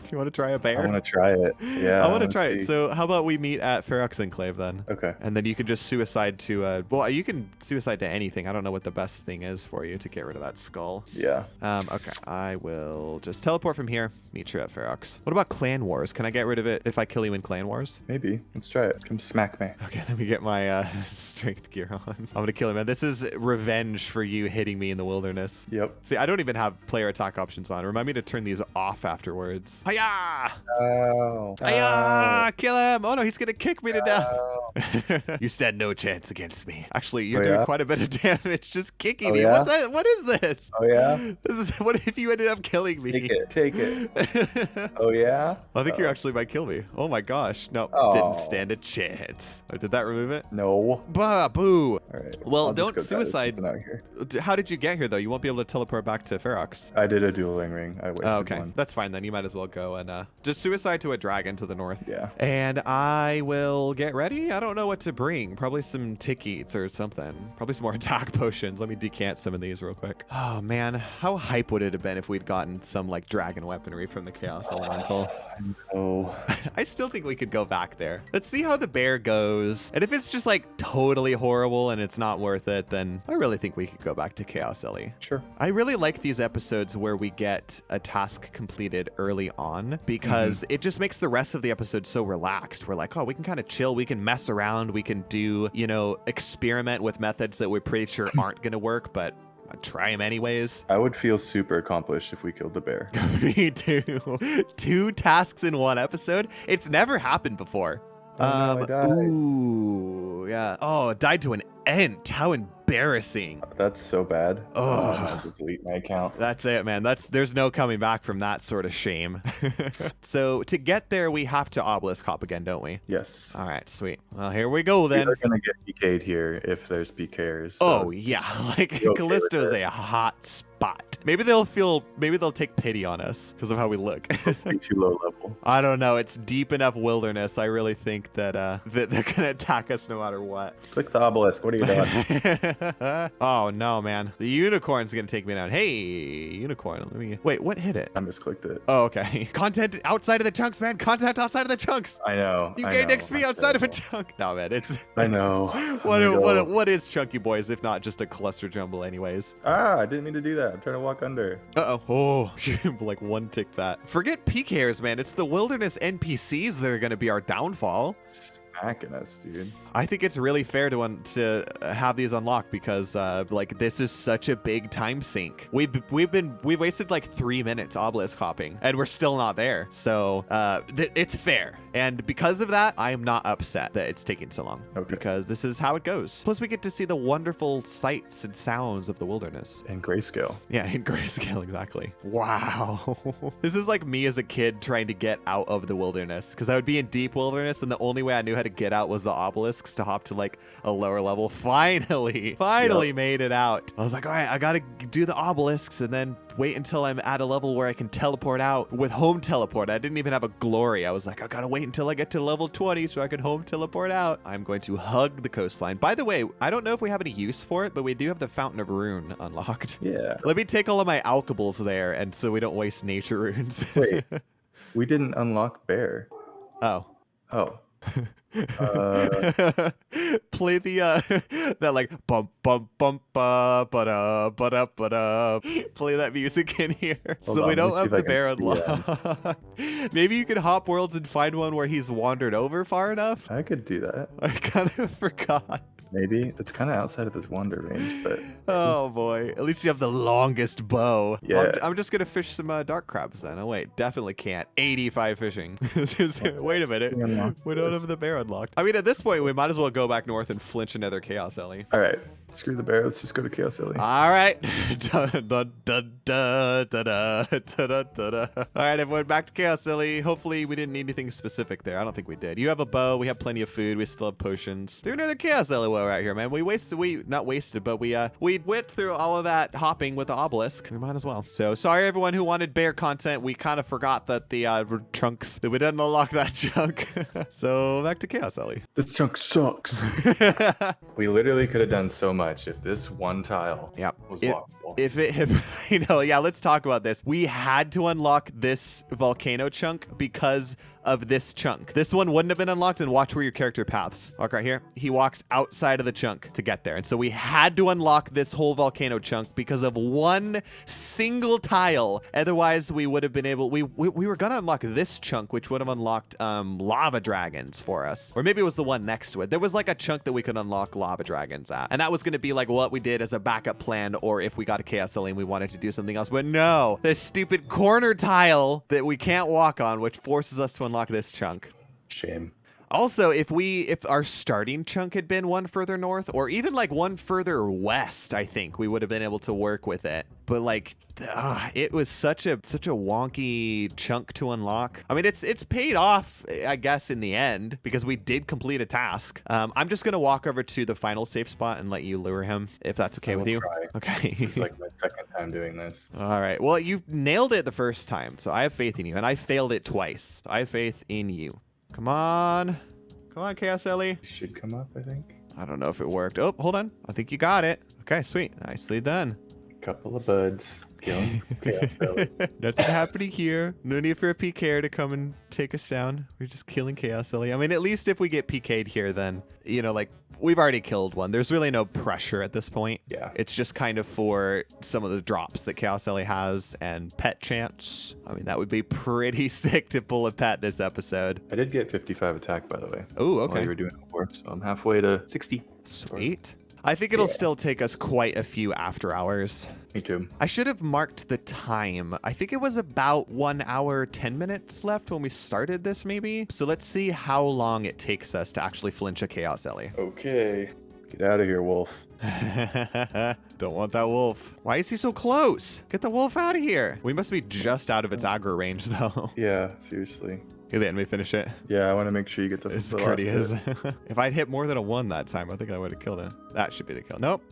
Do you want to try a bear? I want to try it. Yeah. I want to try it. see. So, how about we meet at Ferox Enclave then? Okay. And then you can just suicide to well, you can suicide to anything. I don't know what the best thing is for you to get rid of that skull. Yeah. Okay, I will just teleport from here. Meet you at Ferox. What about Clan Wars? Can I get rid of it if I kill you in Clan Wars? Maybe. Let's try it. Come smack me. Okay, let me get my strength gear on. I'm gonna kill him, man. This is revenge for you hitting me in the wilderness. Yep. See, I don't even have player attack options on. Remind me to turn these off afterwards. Hiya! Oh. Hiya! Kill him! Oh no, he's gonna kick me to death. Oh. You stand no chance against me. Actually, you're Oh, doing yeah? quite a bit of damage just kicking Oh, me. yeah? What's that? What is this? Oh yeah. This is what if you ended up killing me? Take it. Take it. Oh yeah. I think you actually might kill me. Oh my gosh. No, Oh. didn't stand a chance. Or did that remove it? No. Bah, boo. All right. Well, I'll just don't go die. There's suicide. something out here. How did you get here, though? You won't be able to teleport back to Ferox. I did a dueling ring. I wasted Oh, okay. one. That's fine then. You might as well go and just suicide to a dragon to the north. Yeah. And I will get ready. I don't know what to bring. Probably some tickets or something. Probably some more attack potions. Let me decant some of these real quick. Oh, man. How hype would it have been if we'd gotten some, like, dragon weaponry from the Chaos Elemental? Oh. I still think we could go back there. Let's see how the bear goes. And if it's just, like, totally horrible and it's not worth it, then I really think we could go back to Chaos Ellie. Sure. I really like these episodes where we get a task completed early on because it just makes the rest of the episode so relaxed. We're like, oh, we can kind of chill. We can mess around. We can do, you know, experiment with methods that we're pretty sure aren't going to work, but try them anyways. I would feel super accomplished if we killed the bear. Me too. 2 tasks in 1 episode. It's never happened before. Oh, no, I died. Ooh, yeah. Oh, it died to an ent. How embarrassing. That's so bad. Oh. I might as well delete my account. That's it, man. There's no coming back from that sort of shame. So to get there, we have to obelisk hop again, don't we? Yes. All right, sweet. Well, here we go then. We're gonna get PK'd here if there's PKers. Oh yeah, like be okay with Callisto's it. a hot spot. Maybe they'll take pity on us because of how we look. Be too low level. I don't know. It's deep enough wilderness. I really think that that they're gonna attack us no matter what. Click the obelisk. What are you doing? Oh no, man! The unicorn's gonna take me down. Hey, unicorn. Let me. Wait, what hit it? I misclicked it. Oh, okay. Content outside of the chunks, man. Content outside of the chunks. I know. You I gained know. XP I'm outside of a terrible. chunk. No, man. It's I know. what is Chunky Boys if not just a cluster jumble, anyways? Ah, I didn't mean to do that. I'm trying to walk under. Oh, like one tick that. Forget PKers, man. It's the wilderness NPCs that are gonna be our downfall. Smacking us, dude. I think it's really fair to have these unlocked because like this is such a big time sink. We've wasted like 3 minutes obelisk hopping and we're still not there. So it's fair. And because of that, I am not upset that it's taking so long because this is how it goes. Plus we get to see the wonderful sights and sounds of the wilderness. And grayscale. Yeah, in grayscale, exactly. Wow. This is like me as a kid trying to get out of the wilderness because I would be in deep wilderness and the only way I knew how to get out was the obelisks to hop to like a lower level. Finally made it out. I was like, all right, I gotta do the obelisks and then wait until I'm at a level where I can teleport out with home teleport. I didn't even have a glory. I was like, I gotta wait until I get to level 20 so I can home teleport out. I'm going to hug the coastline. By the way, I don't know if we have any use for it, but we do have the Fountain of Rune unlocked. Yeah. Let me take all of my alkables there, and so we don't waste nature runes. Wait, we didn't unlock bear. Oh. Oh. Play the that like bump bump bump ba da ba da ba da. Play that music in here, Hold so we on, don't let me have see the if I bear can unlocked. Maybe you could hop worlds and find one where he's wandered over far enough. I could do that. I kind of forgot. Maybe. It's kind of outside of his wander range, but Oh boy, at least you have the longest bow. Yeah. I'm just gonna fish some dark crabs then. Oh wait, definitely can't. 85 fishing. Wait a minute, we don't have the bear unlocked. I mean, at this point, we might as well go back north and flinch another Chaos Ellie. all right. Screw the bear. Let's just go to Chaos Ellie. All right. Dun, dun, dun, dun, dun, dun, dun, dun, dun. All right, everyone, back to Chaos Ellie. Hopefully, we didn't need anything specific there. I don't think we did. You have a bow. We have plenty of food. We still have potions. Do another Chaos Ellie while we're out here, man. We not wasted, but we went through all of that hopping with the obelisk. We might as well. So sorry, everyone who wanted bear content. We kind of forgot that the chunks that we didn't unlock that chunk. So back to Chaos Ellie. This chunk sucks. We literally could have done so much if this one tile Yep. was walkable. If it had, yeah, let's talk about this. We had to unlock this volcano chunk because of this chunk. This one wouldn't have been unlocked, and watch where your character paths. Walk right here. He walks outside of the chunk to get there. And so we had to unlock this whole volcano chunk because of one single tile. Otherwise, we would have been able, we were gonna unlock this chunk, which would have unlocked lava dragons for us. Or maybe it was the one next to it. There was like a chunk that we could unlock lava dragons at. And that was gonna be like what we did as a backup plan, or if we got a Chaos Ellie and we wanted to do something else. But no, this stupid corner tile that we can't walk on, which forces us to unlock this chunk. Shame. Also, if our starting chunk had been one further north, or even like one further west, I think we would have been able to work with it. But like, it was such a wonky chunk to unlock. I mean, it's paid off, I guess, in the end, because we did complete a task. I'm just gonna walk over to the final safe spot and let you lure him, if that's okay with you. Try. Okay. This is like my second time doing this. All right. Well, you nailed it the first time, so I have faith in you, and I failed it twice. So I have faith in you. Come on. Come on, Chaos Ellie. It should come up, I think. I don't know if it worked. Oh, hold on. I think you got it. Okay, sweet. Nicely done. Couple of buds. Killing Chaos Ellie. Nothing happening here. No need for a PKer to come and take us down. We're just killing Chaos Ellie. I mean, at least if we get PK'd here, then, you know, like, we've already killed one. There's really no pressure at this point. Yeah. It's just kind of for some of the drops that Chaos Ellie has and pet chance. I mean, that would be pretty sick to pull a pet this episode. I did get 55 attack, by the way. Oh, While okay. you were doing it before, so I'm halfway to 60. Sweet. I think it'll Yeah. still take us quite a few after hours. Me too. I should have marked the time. I think it was about 1 hour, 10 minutes left when we started this, maybe. So let's see how long it takes us to actually flinch a Chaos Ellie. Okay. Get out of here, wolf. Don't want that wolf. Why is he so close? Get the wolf out of here. We must be just out of its aggro range, though. Yeah, seriously. Okay, then we finish it. Yeah, I want to make sure you get the It's the last courteous. hit. If I'd hit more than a 1 that time, I think I would have killed it. That should be the kill. Nope.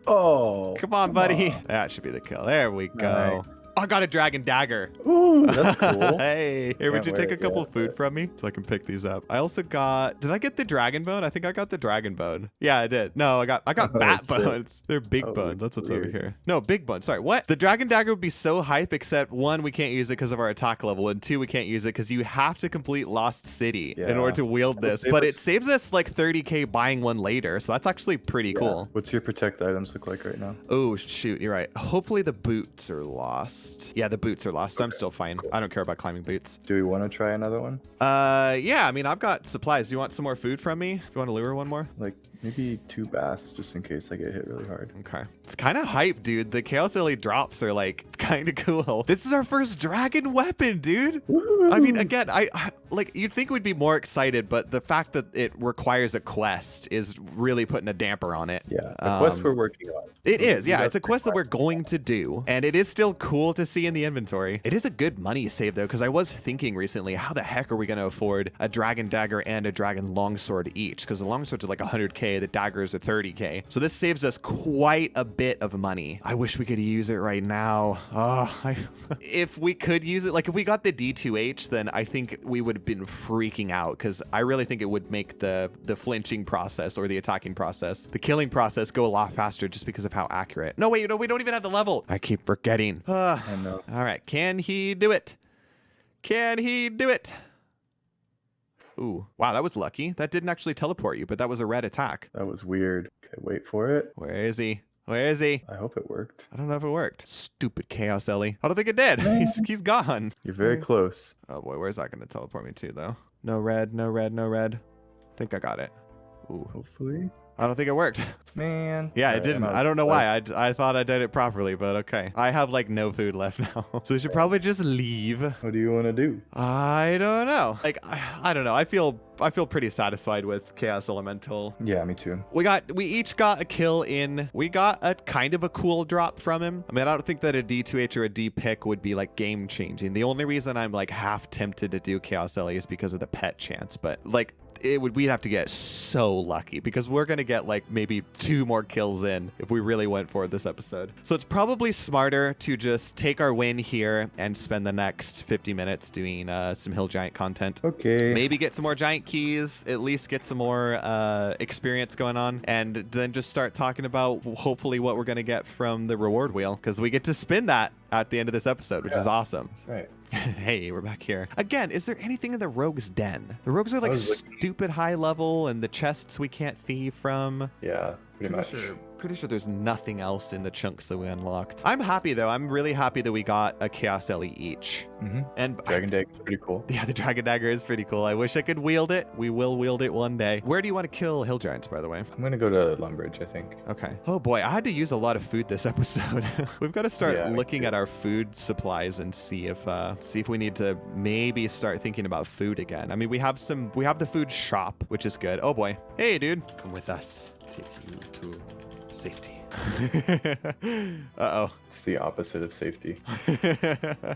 Oh. Come on, buddy. on. That should be the kill. There we go. I got a dragon dagger. Ooh, that's cool. Hey, would Can't you take wait, a couple yeah, of food but- from me so I can pick these up? I also got. Did I get the dragon bone? I think I got the dragon bone. Yeah, I did. No, I got bat sick. bones. They're big Oh, bones. That's what's over weird. here. No, big bones. Sorry, what? The dragon dagger would be so hype, except 1, we can't use it because of our attack level, and 2, we can't use it because you have to complete Lost City in Yeah. order to wield It'll this. save But it us- saves us like 30k buying one later, so that's actually pretty cool. What's your protect items look like right now? Oh, shoot, you're right. Hopefully the boots are lost. Yeah, the boots are lost, so I'm still fine. I don't care about climbing boots. Do we want to try another one? Yeah, I mean, I've got supplies. You want some more food from me? If you want to lure one more? Like maybe 2 bass, just in case I get hit really hard. Okay. It's kind of hype, dude. The Chaos Ellie drops are like kind of cool. This is our first dragon weapon, dude. I mean, again, I like you'd think we'd be more excited, but the fact that it requires a quest is really putting a damper on it. Yeah, the quest we're working on. It is, yeah. That's It's a quest that we're going to do, and it is still cool to see in the inventory. It is a good money save, though, because I was thinking recently, how the heck are we going to afford a dragon dagger and a dragon longsword each? Because the longswords are like 100k, the daggers are 30k. So this saves us quite a bit of money. I wish we could use it right now. If we could use it, like if we got the D2H, then I think we would have been freaking out, because I really think it would make the flinching process or the attacking process, the killing process, go a lot faster just because of how accurate. No, wait, no, we don't even have the level. I keep forgetting. I know. All right, can he do it? Can he do it? Ooh, wow, that was lucky. That didn't actually teleport you, but that was a red attack. That was weird. Okay, wait for it. Where is he? Where is he? I hope it worked. I don't know if it worked. Stupid Chaos Ellie. I don't think it did. He's gone. You're very close. Oh boy, where's that going to teleport me to though? No red, no red, no red. I think I got it. Ooh, Hopefully. I don't think it worked. Man. Yeah, it Alright, didn't. I don't know why. I thought I did it properly, but okay. I have like no food left now. So we should probably just leave. What do you want to do? I don't know. Like, I don't know. I feel pretty satisfied with Chaos Elemental. Yeah, me too. We each got a kill in. We got a kind of a cool drop from him. I mean, I don't think that a D2H or a D pick would be like game changing. The only reason I'm like half tempted to do Chaos Ellie is because of the pet chance, but like we'd have to get so lucky because we're gonna get like maybe 2 more kills in if we really went for it this episode. So it's probably smarter to just take our win here and spend the next 50 minutes doing some hill giant content. Okay. Maybe get some more giant keys, at least get some more experience going on, and then just start talking about hopefully what we're gonna get from the reward wheel, because we get to spin that at the end of this episode, which is awesome. That's right. Hey, we're back here. Again, is there anything in the rogue's den? The rogues are like stupid high level, and the chests we can't thieve from. Yeah, pretty much. Pretty sure there's nothing else in the chunks that we unlocked. I'm happy though. I'm really happy that we got a Chaos Ellie each. And Dragon Dagger is pretty cool. Yeah, the Dragon Dagger is pretty cool. I wish I could wield it. We will wield it one day. Where do you want to kill hill giants, by the way? I'm gonna go to Lumbridge, I think. Okay. Oh boy, I had to use a lot of food this episode. We've got to start looking at our food supplies and see if we need to maybe start thinking about food again. I mean, we have the food shop, which is good. Oh boy. Hey, dude, come with us. Take you to safety. Uh-oh. It's the opposite of safety.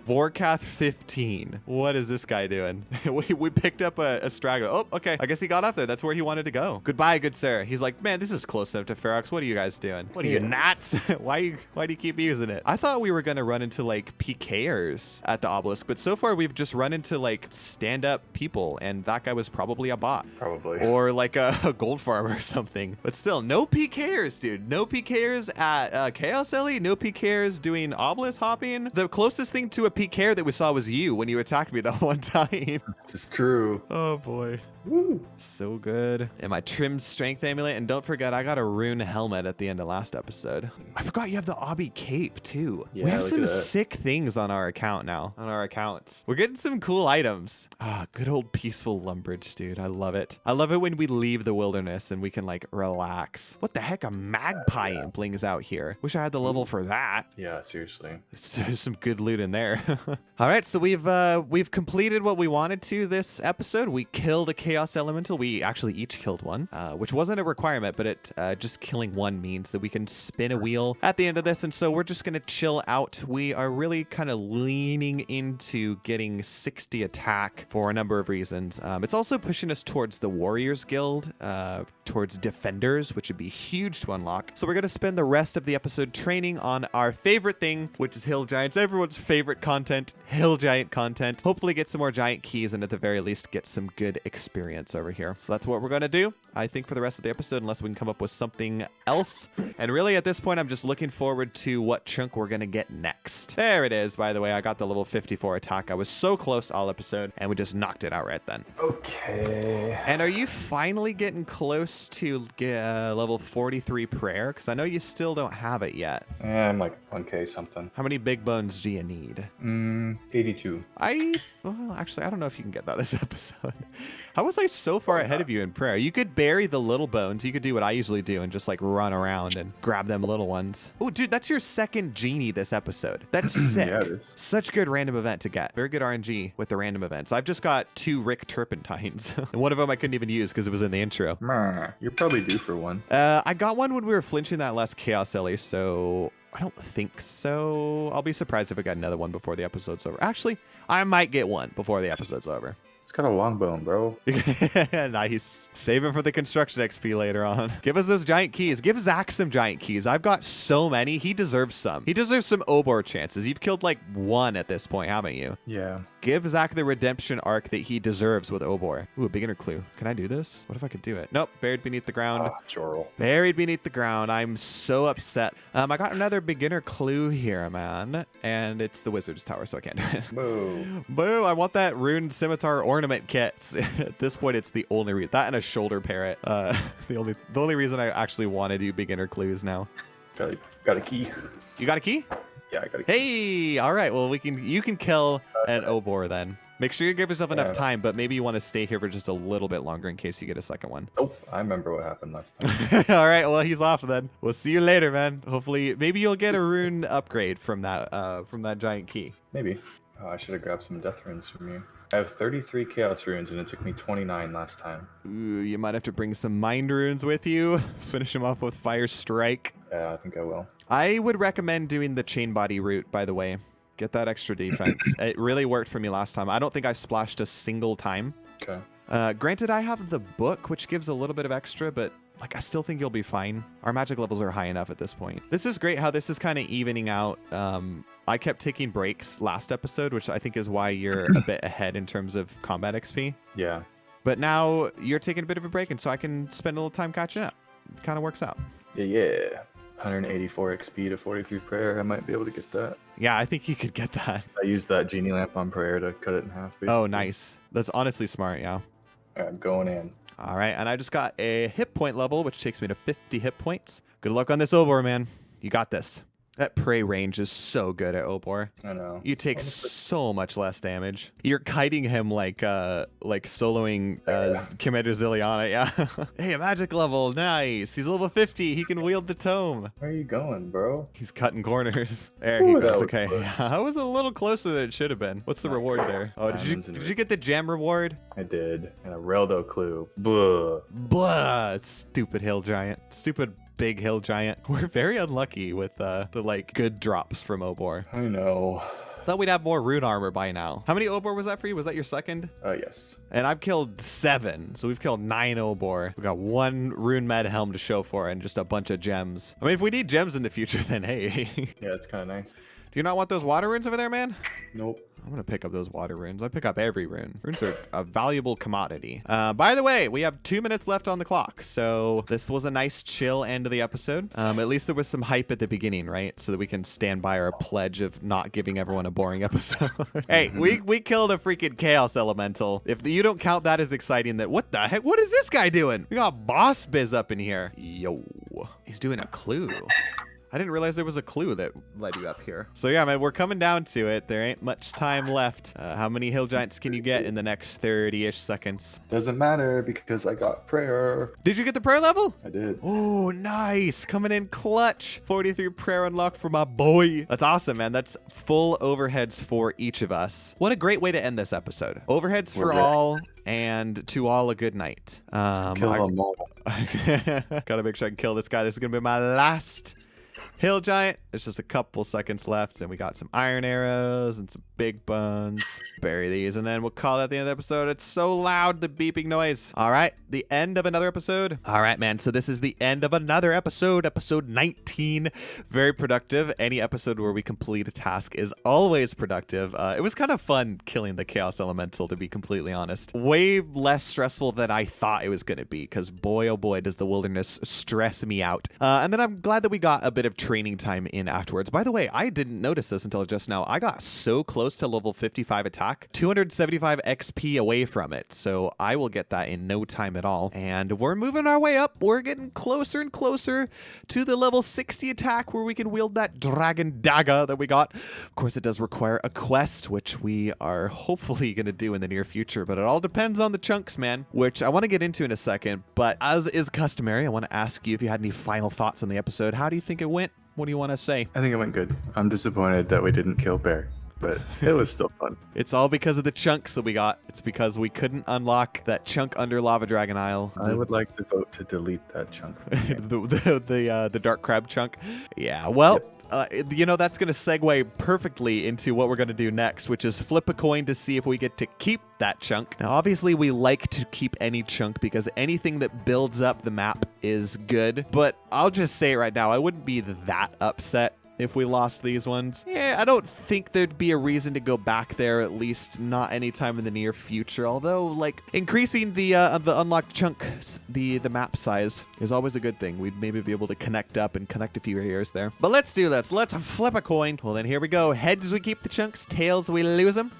Vorkath 15. What is this guy doing? we picked up a straggler. Oh, okay. I guess he got off there. That's where he wanted to go. Goodbye, good sir. He's like, man, this is close enough to Ferox. What are you guys doing? What are you, nuts? Why do you keep using it? I thought we were going to run into like PKers at the obelisk, but so far we've just run into like stand-up people, and that guy was probably a bot. Probably. Or like a gold farmer or something. But still, no PKers, dude. No PKers at Chaos Ellie. No PKers doing obelisk hopping. The closest thing to a PKer that we saw was you when you attacked me that one time. This is true. Oh boy. Woo. So good. And my trim strength amulet. And don't forget, I got a rune helmet at the end of last episode. I forgot you have the obby cape too. Yeah, we have look some at that. sick things on our account now. On our accounts. We're getting some cool items. Ah, good old peaceful Lumbridge, dude. I love it. I love it when we leave the wilderness and we can like relax. What the heck? A magpie impling is out here. Wish I had the level for that. Yeah, seriously. There's some good loot in there. All right, so we've completed what we wanted to this episode. We killed a Chaos Elemental. We actually each killed one, which wasn't a requirement, but it just killing one means that we can spin a wheel at the end of this. And so we're just going to chill out. We are really kind of leaning into getting 60 attack for a number of reasons. It's also pushing us towards the Warriors Guild, towards Defenders, which would be huge to unlock. So we're going to spend the rest of the episode training on our favorite thing, which is Hill Giants. Everyone's favorite content, Hill Giant content. Hopefully get some more giant keys, and at the very least get some good experience over here. So that's what we're going to do, I think, for the rest of the episode, unless we can come up with something else. And really at this point, I'm just looking forward to what chunk we're going to get next. There it is, by the way. I got the level 54 attack. I was so close all episode, and we just knocked it out right then. Okay. And are you finally getting close to level 43 prayer? Because I know you still don't have it yet. Yeah, I'm like 1K something. How many big bones do you need? 82. Well, actually, I don't know if you can get that this episode. How was I so far ahead of you in prayer? You could bury the little bones. You could do what I usually do and just like run around and grab them little ones. Oh, dude, that's your second genie this episode. That's sick. Yeah, it is. Such good random event to get. Very good RNG with the random events. I've just got 2 Rick Turpentines. And one of them I couldn't even use because it was in the intro. You're probably due for one. I got one when we were flinching that last Chaos Ellie, so I don't think so. I'll be surprised if I got another one before the episode's over. Actually, I might get one before the episode's over. It's got a long bone, bro. Nice. Save it for the construction XP later on. Give us those giant keys. Give Zach some giant keys. I've got so many. He deserves some. He deserves some Obor chances. You've killed like 1 at this point, haven't you? Yeah. Give Zach the redemption arc that he deserves with Obor. Ooh, a beginner clue. Can I do this? What if I could do it? Nope. Buried beneath the ground. Jorl. Buried beneath the ground. I'm so upset. I got another beginner clue here, man. And it's the Wizard's Tower, so I can't do it. Boo. Boo. I want that runed scimitar ornament kits. At this point, it's the only reason. That and a shoulder parrot. The only reason I actually want to do beginner clues now. Got a key. You got a key? Yeah, I got a key. Hey, all right. Well, you can kill an obor then. Make sure you give yourself enough time, but maybe you want to stay here for just a little bit longer in case you get a second one. Oh, I remember what happened last time. All right. Well, he's off then. We'll see you later, man. Hopefully, maybe you'll get a rune upgrade from that giant key. Maybe. Oh, I should have grabbed some death runes from you. I have 33 chaos runes and it took me 29 last time. Ooh, you might have to bring some mind runes with you. Finish them off with fire strike. Yeah, I think I will. I would recommend doing the chain body route, by the way. Get that extra defense. It really worked for me last time. I don't think I splashed a single time. Okay. Granted, I have the book, which gives a little bit of extra, but like I still think you'll be fine. Our magic levels are high enough at this point. This is great how this is kind of evening out. I kept taking breaks last episode, which I think is why you're a bit ahead in terms of combat XP. Yeah. But now you're taking a bit of a break, and so I can spend a little time catching up. It kind of works out. Yeah. 184 XP to 43 prayer. I might be able to get that. Yeah, I think you could get that. I used that genie lamp on prayer to cut it in half. Basically. Oh, nice. That's honestly smart, yeah. All right, I'm going in. All right, and I just got a hit point level, which takes me to 50 hit points. Good luck on this Obor, man. You got this. That prey range is so good at Obor. I know. You take so much less damage. You're kiting him like soloing Commander Zilliana, yeah. Hey, a magic level, nice. He's level 50. He can wield the tome. Where are you going, bro? He's cutting corners. There he goes. Okay, yeah, I was a little closer than it should have been. What's the reward there? Oh, did you get the gem reward? I did, and a Reldo clue. Blah. Blah. Stupid hill giant. Stupid big hill giant. We're very unlucky with the like good drops from Obor. I know. Thought we'd have more rune armor by now. How many Obor was that for you? Was that your second? Yes. And I've killed 7, so we've killed 9 Obor. We got 1 rune med helm to show for it and just a bunch of gems. I mean, if we need gems in the future, then hey. Yeah, it's kind of nice. Do you not want those water runes over there, man? Nope. I'm going to pick up those water runes. I pick up every rune. Runes are a valuable commodity. By the way, we have 2 minutes left on the clock. So this was a nice chill end of the episode. At least there was some hype at the beginning, right? So that we can stand by our pledge of not giving everyone a boring episode. Hey, we killed a freaking chaos elemental. If you don't count that as exciting, that what the heck? What is this guy doing? We got Boss Biz up in here. Yo, he's doing a clue. I didn't realize there was a clue that led you up here. So yeah, man, we're coming down to it. There ain't much time left. How many hill giants can you get in the next 30-ish seconds? Doesn't matter because I got prayer. Did you get the prayer level? I did. Oh, nice. Coming in clutch. 43 prayer unlocked for my boy. That's awesome, man. That's full overheads for each of us. What a great way to end this episode. Overheads for all, and to all a good night. Kill them all. Gotta make sure I can kill this guy. This is gonna be my last hill giant. There's just a couple seconds left, and we got some iron arrows and some big bones. Bury these, and then we'll call that the end of the episode. It's so loud, the beeping noise. All right, the end of another episode. All right, man, so this is the end of another episode, episode 19. Very productive. Any episode where we complete a task is always productive. It was kind of fun killing the chaos elemental, to be completely honest. Way less stressful than I thought it was going to be, because boy, oh boy, does the wilderness stress me out. And then I'm glad that we got a bit of training time in afterwards. By the way, I didn't notice this until just now. I got so close to level 55 attack, 275 XP away from it. So I will get that in no time at all. And we're moving our way up. We're getting closer and closer to the level 60 attack where we can wield that dragon dagger that we got. Of course, it does require a quest, which we are hopefully going to do in the near future, but it all depends on the chunks, man, which I want to get into in a second. But as is customary, I want to ask you if you had any final thoughts on the episode. How do you think it went? What do you want to say? I think it went good. I'm disappointed that we didn't kill Bear, but it was still fun. It's all because of the chunks that we got. It's because we couldn't unlock that chunk under Lava Dragon Isle. I would like to vote to delete that chunk. the dark crab chunk. Yeah, well, you know, that's going to segue perfectly into what we're going to do next, which is flip a coin to see if we get to keep that chunk. Now, obviously, we like to keep any chunk because anything that builds up the map is good. But I'll just say it right now, I wouldn't be that upset if we lost these ones. Yeah, I don't think there'd be a reason to go back there, at least not anytime in the near future. Although, like, increasing the unlocked chunk, the map size is always a good thing. We'd maybe be able to connect up and connect a few areas there. But let's do this. Let's flip a coin. Well, then here we go. Heads, we keep the chunks. Tails, we lose them.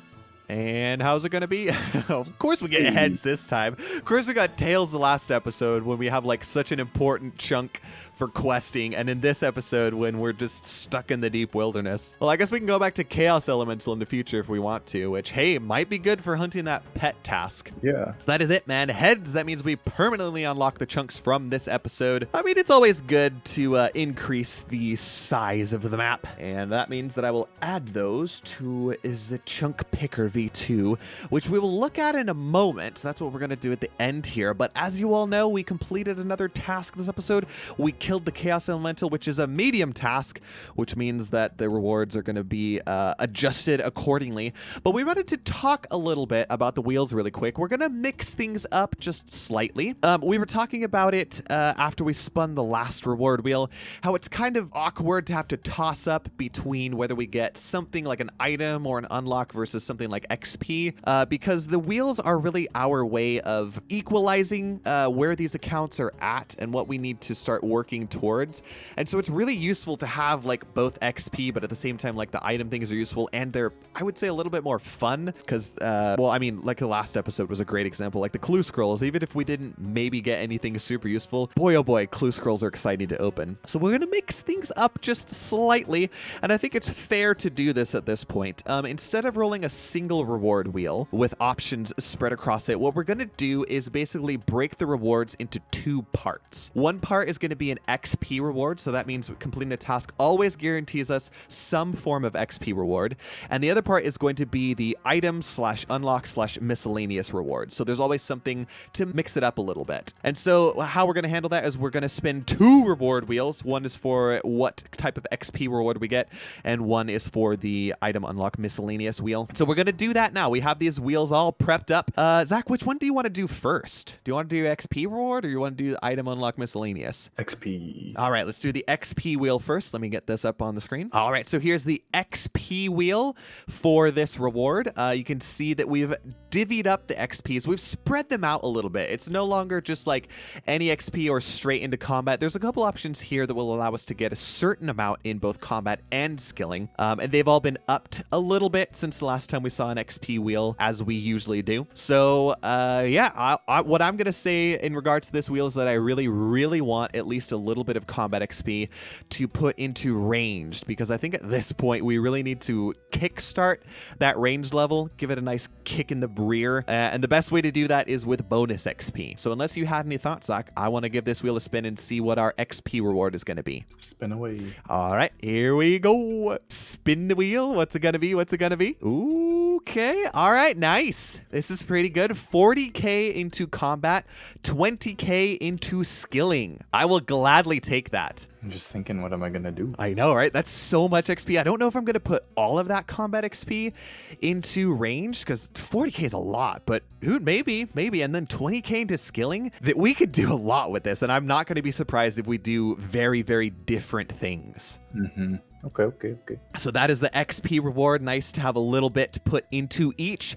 And how's it going to be? Of course we get heads this time. Of course we got tails the last episode when we have like such an important chunk for questing, and in this episode when we're just stuck in the deep wilderness. Well, I guess we can go back to Chaos Elemental in the future if we want to, which, hey, might be good for hunting that pet task. Yeah. So that is it, man. Heads, that means we permanently unlock the chunks from this episode. I mean, it's always good to increase the size of the map, and that means that I will add those to the chunk picker V2, which we will look at in a moment. That's what we're going to do at the end here, but as you all know, we completed another task this episode. We killed the Chaos Elemental, which is a medium task, which means that the rewards are going to be adjusted accordingly. But we wanted to talk a little bit about the wheels really quick. We're going to mix things up just slightly. We were talking about it after we spun the last reward wheel, how it's kind of awkward to have to toss up between whether we get something like an item or an unlock versus something like XP, because the wheels are really our way of equalizing where these accounts are at and what we need to start working towards. And so it's really useful to have like both XP, but at the same time, like the item things are useful, and they're, I would say, a little bit more fun because, well, I mean, like the last episode was a great example, like the clue scrolls. Even if we didn't maybe get anything super useful, boy, oh boy, clue scrolls are exciting to open. So we're going to mix things up just slightly, and I think it's fair to do this at this point. Instead of rolling a single reward wheel with options spread across it, what we're going to do is basically break the rewards into two parts. One part is going to be an XP reward, so that means completing a task always guarantees us some form of XP reward, and the other part is going to be the item / unlock / miscellaneous reward. So there's always something to mix it up a little bit. And so how we're going to handle that is we're going to spin two reward wheels. One is for what type of XP reward we get, and one is for the item unlock miscellaneous wheel. So we're going to do that now. We have these wheels all prepped up. Zach, which one do you want to do first? Do you want to do XP reward, or you want to do item unlock miscellaneous? XP. All right, let's do the XP wheel first. Let me get this up on the screen. All right, so here's the XP wheel for this reward. You can see that we've divvied up the XPs. We've spread them out a little bit. It's no longer just like any XP or straight into combat. There's a couple options here that will allow us to get a certain amount in both combat and skilling. And they've all been upped a little bit since the last time we saw an XP wheel, as we usually do. So yeah, what I'm going to say in regards to this wheel is that I really, really want at least a little bit of combat XP to put into ranged, because I think at this point we really need to kickstart that ranged level, give it a nice kick in the rear, and the best way to do that is with bonus XP. So unless you had any thoughts, Zach, I want to give this wheel a spin and see what our XP reward is going to be. Spin away. All right, here we go. Spin the wheel. What's it going to be? What's it going to be? Okay. All right, nice. This is pretty good. 40k into combat, 20k into skilling. I will gladly take that. I'm just thinking, what am I going to do? I know, right? That's so much XP. I don't know if I'm going to put all of that combat XP into range, because 40k is a lot, but maybe. And then 20k into skilling, that we could do a lot with this. And I'm not going to be surprised if we do very, very different things. Mm-hmm. Okay. So that is the XP reward. Nice to have a little bit to put into each.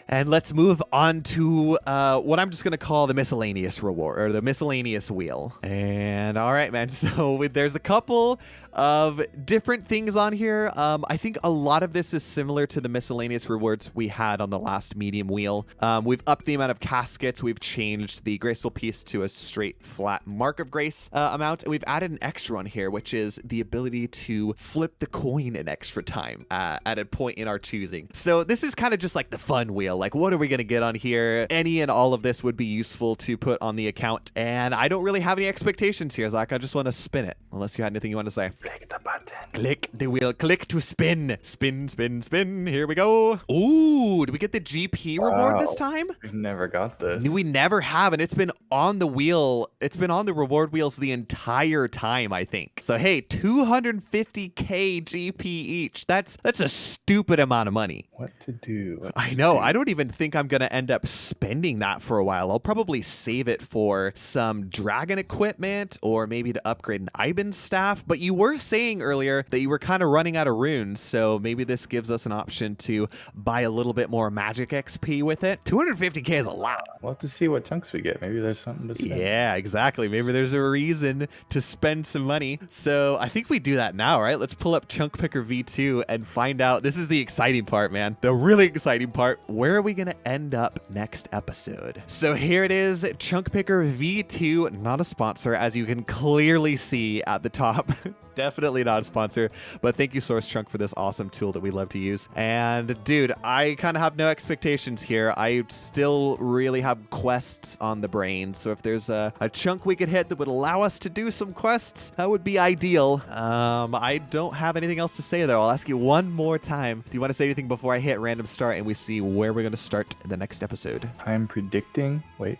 And let's move on to what I'm just going to call the miscellaneous reward, or the miscellaneous wheel. And all right, man. So there's a couple of different things on here. I think a lot of this is similar to the miscellaneous rewards we had on the last medium wheel. We've upped the amount of caskets. We've changed the graceful piece to a straight flat mark of grace amount. And we've added an extra one here, which is the ability to flip the coin an extra time at a point in our choosing. So this is kind of just like the fun wheel. Like, what are we going to get on here? Any and all of this would be useful to put on the account. And I don't really have any expectations here, Zach. I just want to spin it. Unless you had anything you want to say. Click the button. Click the wheel. Click to spin. Spin. Here we go. Ooh, did we get the GP reward this time? We've never got this. We never have, and it's been on the wheel. It's been on the reward wheels the entire time, I think. So hey, 250k GP each. That's a stupid amount of money. What to do? I know. I don't even think I'm gonna end up spending that for a while. I'll probably save it for some dragon equipment, or maybe to upgrade an Ivan staff. But you were saying earlier before that you were kind of running out of runes, so maybe this gives us an option to buy a little bit more magic XP with it. 250k is a lot. We'll have to see what chunks we get. Maybe there's something to spend. Yeah, exactly. Maybe there's a reason to spend some money. So I think we do that now, right? Let's pull up Chunk Picker V2 and find out. This is the exciting part, man. The really exciting part. Where are we going to end up next episode? So here it is, Chunk Picker V2, not a sponsor, as you can clearly see at the top. Definitely not a sponsor, but thank you, Source Chunk, for this awesome tool that we love to use. And dude, I kind of have no expectations here. I still really have quests on the brain. So if there's a chunk we could hit that would allow us to do some quests, that would be ideal. I don't have anything else to say, though. I'll ask you one more time. Do you want to say anything before I hit random start and we see where we're going to start in the next episode? I'm predicting. Wait.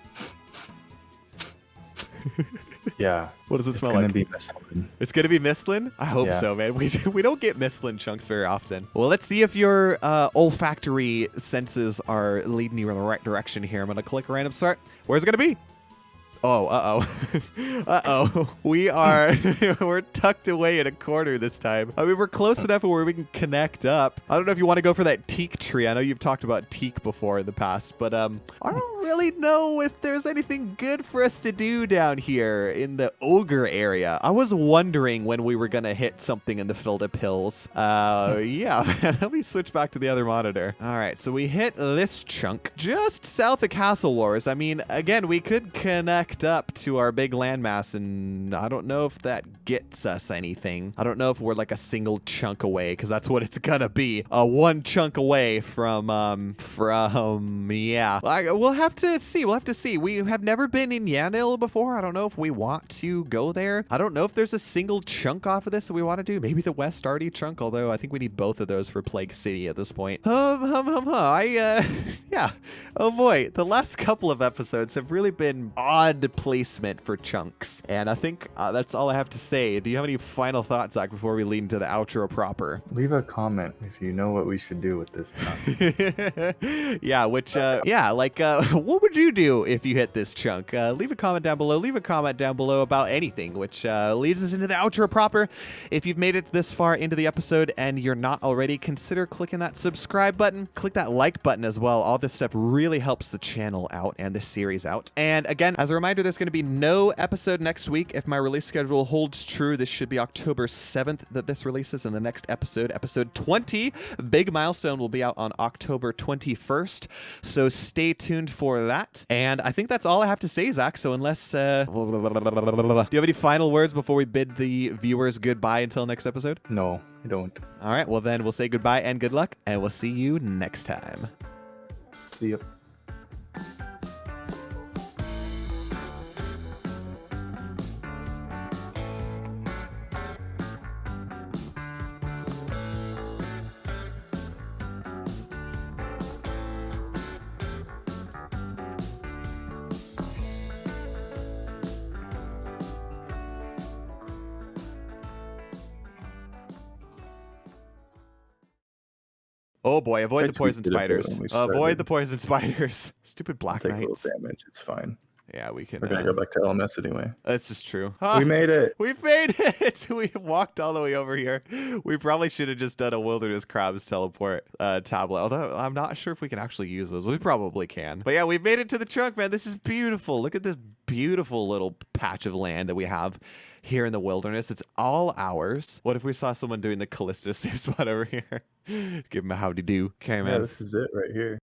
Yeah. What does it smell like? It's gonna be Mistlin. It's gonna be Mistlin? I hope so, man. We don't get Mistlin chunks very often. Well, let's see if your olfactory senses are leading you in the right direction here. I'm gonna click random start. Where's it gonna be? Oh, uh-oh. Uh-oh. We're tucked away in a corner this time. I mean, we're close enough where we can connect up. I don't know if you want to go for that teak tree. I know you've talked about teak before in the past, but I don't really know if there's anything good for us to do down here in the ogre area. I was wondering when we were going to hit something in the filled up hills. Yeah, let me switch back to the other monitor. All right, so we hit this chunk just south of Castle Wars. I mean, again, we could connect up to our big landmass, and I don't know if that gets us anything. I don't know if we're like a single chunk away, because that's what it's gonna be, one chunk away from yeah. We'll have to see. We have never been in Yanil before. I don't know if we want to go there. I don't know if there's a single chunk off of this that we want to do. Maybe the West Arty chunk, although I think we need both of those for Plague City at this point. Yeah. Oh boy, the last couple of episodes have really been odd placement for chunks, and I think that's all I have to say. Do you have any final thoughts, Zach, before we lead into the outro proper? Leave a comment if you know what we should do with this chunk. Yeah, what would you do if you hit this chunk? Leave a comment down below. Leave a comment down below about anything, which leads us into the outro proper. If you've made it this far into the episode and you're not already, consider clicking that subscribe button. Click that like button as well. All this stuff really helps the channel out and the series out. And again, as a reminder, there's going to be no episode next week. If my release schedule holds true, this should be October 7th that this releases, and the next episode 20, big milestone, will be out on October 21st. So stay tuned for that. And I think that's all I have to say, Zach. So unless, do you have any final words before we bid the viewers goodbye until next episode? No, I don't. All right, well then we'll say goodbye and good luck, and we'll see you next time. See ya. Oh boy, avoid the I poison tweaked it a bit spiders. when we Avoid started. the poison spiders. Stupid black Take a little knights. damage. It's fine. Yeah, we can. We're gonna go back to LMS anyway. This is true. We made it. We made it. We walked all the way over here. We probably should have just done a wilderness crabs teleport tablet. Although I'm not sure if we can actually use those. We probably can. But yeah, we made it to the chunk, man. This is beautiful. Look at this beautiful little patch of land that we have here in the wilderness. It's all ours. What if we saw someone doing the Callisto safe spot over here? Give him a howdy do. Okay, man. Yeah, this is it right here.